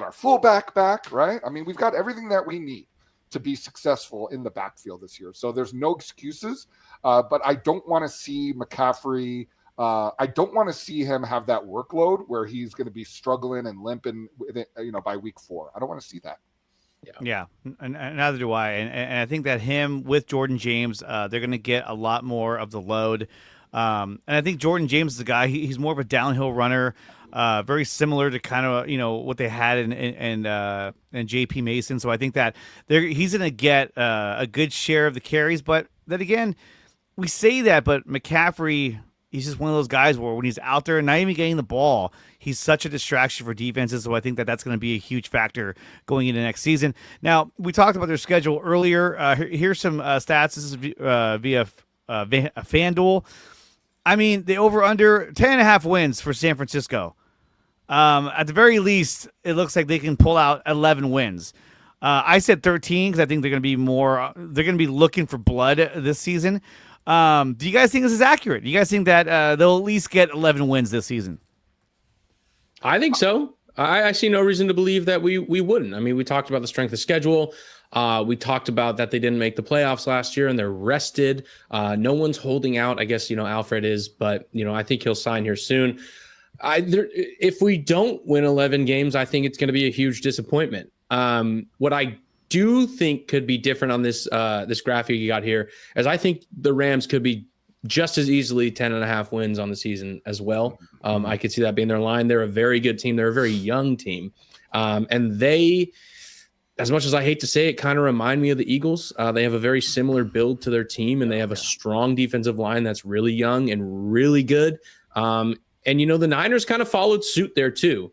our fullback back, right? I mean, we've got everything that we need to be successful in the backfield this year. So there's no excuses. But I don't want to see McCaffrey. I don't want to see him have that workload where he's going to be struggling and limping, by week 4. I don't want to see that. Yeah, and neither do I. And I think that him with Jordan James, they're going to get a lot more of the load. And I think Jordan James is a guy. He's more of a downhill runner, very similar to kind of what they had in J.P. Mason. So I think that he's going to get a good share of the carries. But then again, we say that, but McCaffrey, he's just one of those guys where when he's out there, not even getting the ball, he's such a distraction for defenses. So I think that that's going to be a huge factor going into next season. Now, we talked about their schedule earlier. Here's some stats. This is via FanDuel. I mean, the over-under 10.5 wins for San Francisco. At the very least, it looks like they can pull out 11 wins. I said 13 because I think they're going to be more. They're going to be looking for blood this season. Do you guys think this is accurate? Do you guys think that they'll at least get 11 wins this season? I think so. I see no reason to believe that we wouldn't. I mean, we talked about the strength of schedule. We talked about that they didn't make the playoffs last year and they're rested. No one's holding out. I guess, Alfred is, but, I think he'll sign here soon. If we don't win 11 games, I think it's going to be a huge disappointment. What I do think could be different on this graphic you got here is I think the Rams could be just as easily 10.5 wins on the season as well. I could see that being their line. They're a very good team. They're a very young team. And they, as much as I hate to say it, kind of remind me of the Eagles. They have a very similar build to their team, and they have a strong defensive line that's really young and really good. And, the Niners kind of followed suit there too.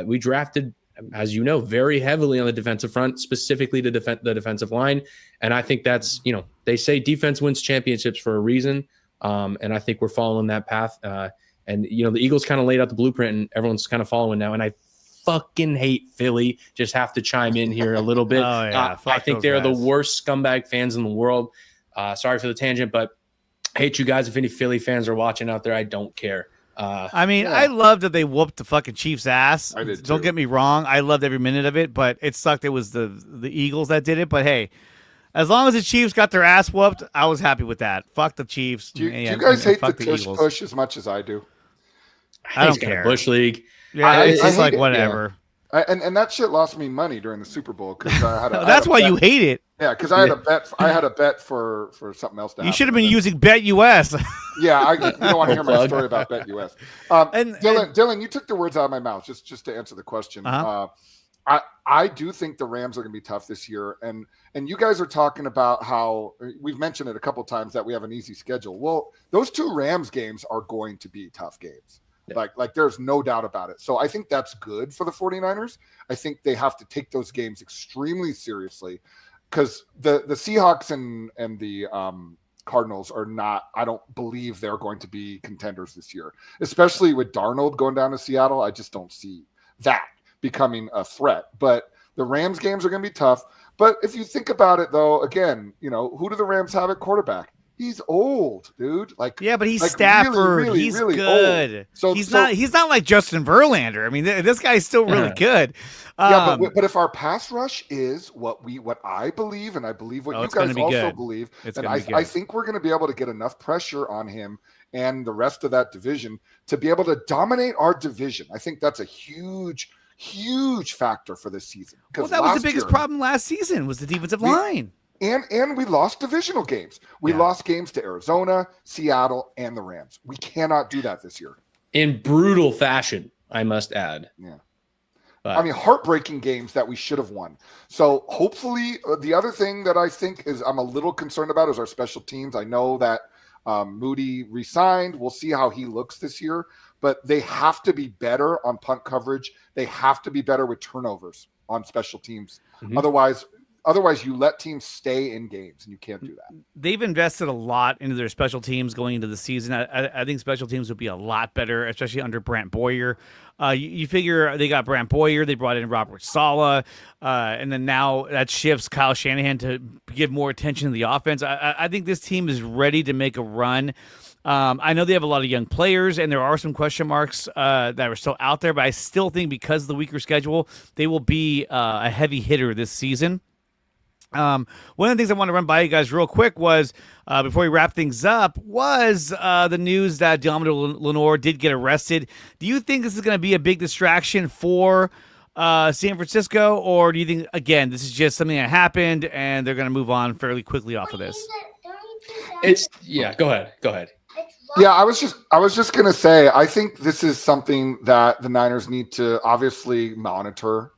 We drafted as you know, very heavily on the defensive front, specifically to defend the defensive line. And I think that's, they say defense wins championships for a reason. And I think we're following that path. And the Eagles kind of laid out the blueprint and everyone's kind of following now. And I fucking hate Philly. Just have to chime in here a little bit. I think they're the worst scumbag fans in the world. Sorry for the tangent, but I hate you guys. If any Philly fans are watching out there, I don't care. I love that they whooped the fucking Chiefs' ass. I did Don't too. get me wrong. I loved every minute of it, but it sucked. It was the Eagles that did it. But hey, as long as the Chiefs got their ass whooped, I was happy with that. Fuck the Chiefs. Do you guys hate the tush Eagles. push as much as I do? I don't It's kind care. of Bush League. Yeah, it's I just hate like it, whatever. And that shit lost me money during the Super Bowl because I had a. That's why you hate it. Yeah, because I had a bet. I had a bet for something else. You should have been using Bet US. Yeah, you don't want to hear my Plug. story about Bet US. And Dylan, you took the words out of my mouth. Just to answer the question. Uh-huh. I do think the Rams are going to be tough this year, and you guys are talking about how we've mentioned it a couple times that we have an easy schedule. Well, those two Rams games are going to be tough games. Yeah. Like there's no doubt about it. So I think that's good for the 49ers. I think they have to take those games extremely seriously because the Seahawks and the Cardinals are not, I don't believe they're going to be contenders this year, especially with Darnold going down to Seattle. I just don't see that becoming a threat. But the Rams games are going to be tough. But if you think about it, though, again, who do the Rams have at quarterback? He's old, dude. Yeah, but he's like Stafford. really, he's really good. old. So he's not like Justin Verlander. I mean, this guy's still really good. Yeah, but if our pass rush is what I believe, and I believe what you guys also believe, then I think we're going to be able to get enough pressure on him and the rest of that division to be able to dominate our division. I think that's a huge factor for this season. Well, that was the biggest problem last season was the defensive line. And we lost divisional games. We lost games to Arizona, Seattle, and the Rams. We cannot do that this year. In brutal fashion, I must add. Yeah. But, I mean, heartbreaking games that we should have won. So hopefully, the other thing that I think is I'm a little concerned about is our special teams. I know that Moody resigned. We'll see how he looks this year. But they have to be better on punt coverage. They have to be better with turnovers on special teams. Mm-hmm. Otherwise, you let teams stay in games, and you can't do that. They've invested a lot into their special teams going into the season. I think special teams would be a lot better, especially under Brant Boyer. You figure they got Brant Boyer, they brought in Robert Saleh, and then now that shifts Kyle Shanahan to give more attention to the offense. I think this team is ready to make a run. I know they have a lot of young players, and there are some question marks that are still out there, but I still think because of the weaker schedule, they will be a heavy hitter this season. One of the things I want to run by you guys real quick was, before we wrap things up, was the news that Deommodore Lenoir did get arrested. Do you think this is going to be a big distraction for San Francisco, or do you think, again, this is just something that happened and they're going to move on fairly quickly off of this? Go ahead. Yeah, I was just going to say, I think this is something that the Niners need to obviously monitor.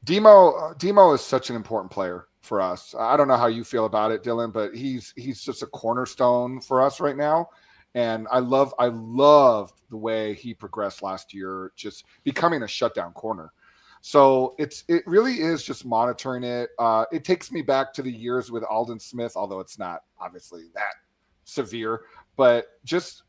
Demo is such an important player for us. I don't know how you feel about it, Dylan, but he's just a cornerstone for us right now. And I love the way he progressed last year, just becoming a shutdown corner. So it really is just monitoring it. It takes me back to the years with Aldon Smith, although it's not obviously that severe, but just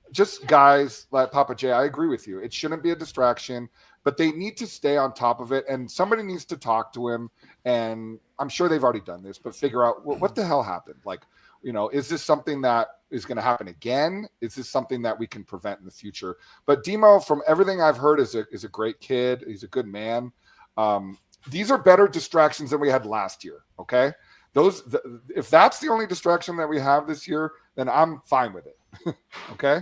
guys like Papa J, I agree with you. It shouldn't be a distraction, but they need to stay on top of it, and somebody needs to talk to him. And I'm sure they've already done this, but figure out what the hell happened. Like, is this something that is going to happen again? Is this something that we can prevent in the future? But Demo, from everything I've heard, is a great kid. He's a good man. These are better distractions than we had last year. Okay. If that's the only distraction that we have this year, then I'm fine with it. Okay.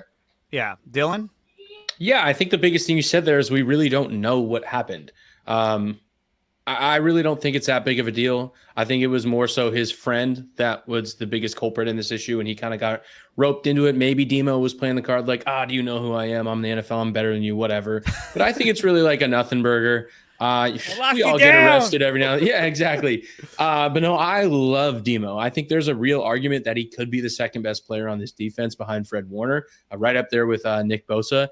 Yeah. Dylan? Yeah, I think the biggest thing you said there is we really don't know what happened. I really don't think it's that big of a deal. I think it was more so his friend that was the biggest culprit in this issue, and he kind of got roped into it. Maybe Demo was playing the card like, do you know who I am? I'm the NFL. I'm better than you, whatever. But I think it's really like a nothing burger. We all get arrested every now and then. Yeah, exactly. But no, I love Demo. I think there's a real argument that he could be the second best player on this defense behind Fred Warner, right up there with Nick Bosa.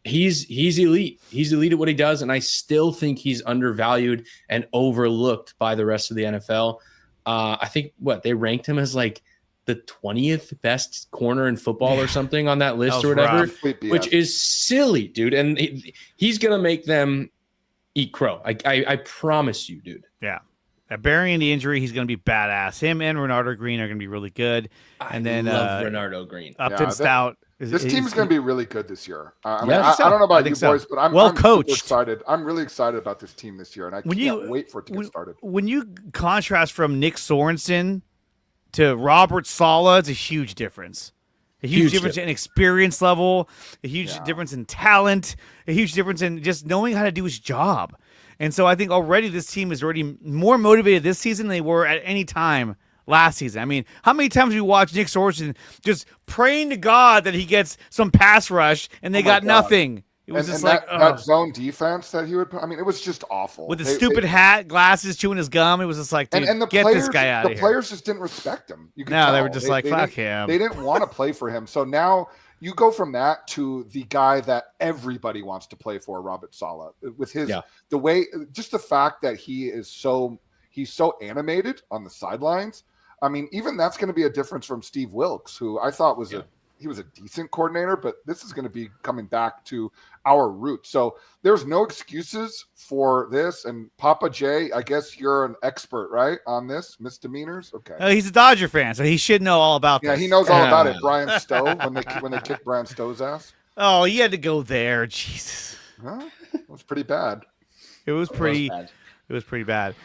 he's elite. He's elite at what he does, and I still think he's undervalued and overlooked by the rest of the NFL. I think they ranked him as like the 20th best corner in football or something on that list or whatever, which is silly, dude. And he's gonna make them eat crow. I promise you, dude. Yeah. Bearing the injury, he's going to be badass. Him and Renardo Green are going to be really good. And then love Renardo Green. Upton Stout. This team's going to be really good this year. I so. don't know about you boys, but I'm coached. Excited. I'm really excited about this team this year, and I can't wait for it to get started. When you contrast from Nick Sorensen to Robert Saleh, it's a huge difference. A huge difference in experience level, a huge difference in talent, a huge difference in just knowing how to do his job. And so I think already this team is already more motivated this season than they were at any time last season. I mean, how many times we watched Nick Sorensen just praying to God that he gets some pass rush and they got nothing? It was just like that zone defense that he would put. I mean, it was just awful. With the stupid hat, glasses, chewing his gum. It was just like, dude, and the get players, this guy out of here. The players just didn't respect him. You could no, tell. They were just fuck him. They didn't want to play for him. So now you go from that to the guy that everybody wants to play for, Robert Saleh, with his the way, just the fact that he's so animated on the sidelines. I mean, even that's going to be a difference from Steve Wilkes, who I thought was he was a decent coordinator, but this is going to be coming back to our roots. So there's no excuses for this. And Papa J, I guess you're an expert, right, on this misdemeanors? Okay. He's a Dodger fan, so he should know all about this. Yeah, he knows all about it. Brian Stowe, when they kicked Brian Stowe's ass. Oh, he had to go there. Jesus. Huh? It was pretty bad. It was pretty bad.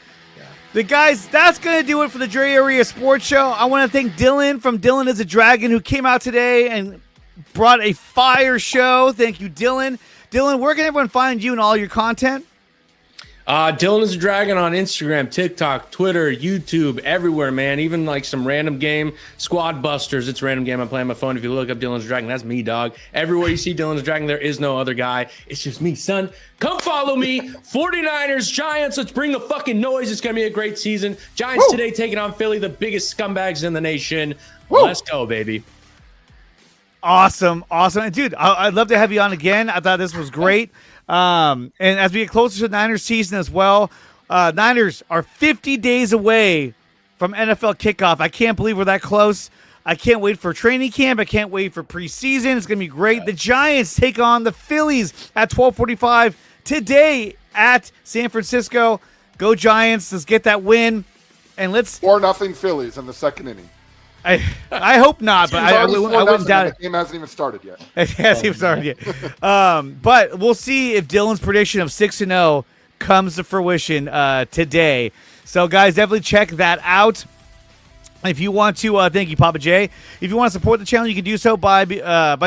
The guys, that's going to do it for the Dre Area Sports Show. I want to thank Dylan from Dylan is a Dragon who came out today and brought a fire show. Thank you, Dylan. Dylan, where can everyone find you and all your content? Dylan is a Dragon on Instagram, TikTok, Twitter, YouTube, everywhere, man. Even like some random game, Squad Busters. It's a random game I'm playing on my phone. If you look up Dylan's Dragon, that's me, dog. Everywhere you see Dylan's Dragon, there is no other guy. It's just me, son. Come follow me. 49ers, Giants. Let's bring the fucking noise. It's going to be a great season. Giants today taking on Philly, the biggest scumbags in the nation. Let's go, baby. Awesome. And dude, I'd love to have you on again. I thought this was great. And as we get closer to the Niners season as well, Niners are 50 days away from NFL kickoff. I can't believe we're that close. I can't wait for training camp. I can't wait for preseason. It's going to be great. The Giants take on the Phillies at 12:45 today at San Francisco. Go Giants. Let's get that win. And let's 4-0 Phillies in the second inning. I hope not, but I wouldn't doubt it. The game hasn't even started yet. It hasn't even started yet. But we'll see if Dylan's prediction of 6-0 comes to fruition today. So, guys, definitely check that out. If you want to, thank you, Papa J. If you want to support the channel, you can do so by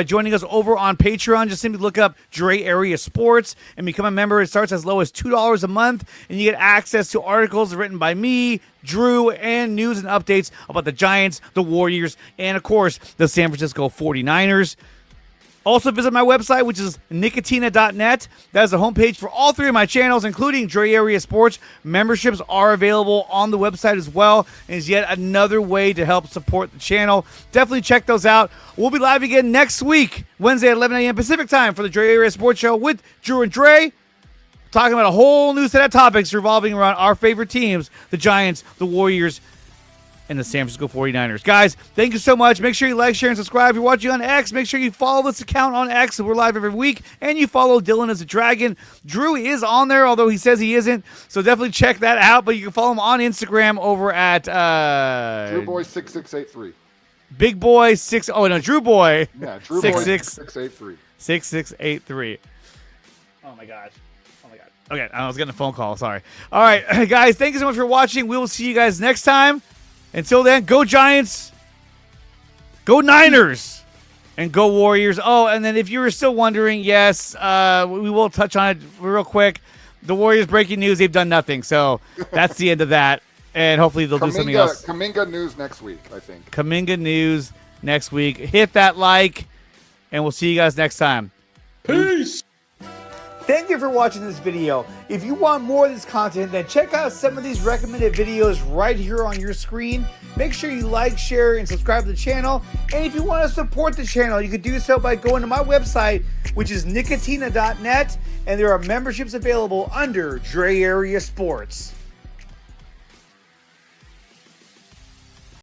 joining us over on Patreon. Just simply look up Dre Area Sports and become a member. It starts as low as $2 a month, and you get access to articles written by me, Drew, and news and updates about the Giants, the Warriors, and, of course, the San Francisco 49ers. Also, visit my website, which is nicotina.net. That is the homepage for all three of my channels, including Dre Area Sports. Memberships are available on the website as well, and is yet another way to help support the channel. Definitely check those out. We'll be live again next week, Wednesday at 11 a.m. Pacific time for the Dre Area Sports Show with Drew and Dre, talking about a whole new set of topics revolving around our favorite teams, the Giants, the Warriors, and the San Francisco 49ers. Guys, thank you so much. Make sure you like, share, and subscribe. If you're watching on X, make sure you follow this account on X. We're live every week. And you follow Dylan as a Dragon. Drew is on there, although he says he isn't. So definitely check that out. But you can follow him on Instagram over at DrewBoy6683. Big Boy 6. Oh, no, Drew Boy. Yeah, Drew Boy 6683. 6683. Oh, my gosh. Okay, I was getting a phone call. Sorry. All right, guys, thank you so much for watching. We will see you guys next time. Until then, go Giants, go Niners, and go Warriors. Oh, and then if you were still wondering, yes, we will touch on it real quick. The Warriors breaking news, they've done nothing. So that's the end of that. And hopefully they'll do something else. Kaminga news next week, I think. Kaminga news next week. Hit that like, and we'll see you guys next time. Peace. Thank you for watching this video. If you want more of this content, then check out some of these recommended videos right here on your screen. Make sure you like, share, and subscribe to the channel. And if you want to support the channel, you can do so by going to my website, which is nicotina.net, and there are memberships available under Dre Area Sports.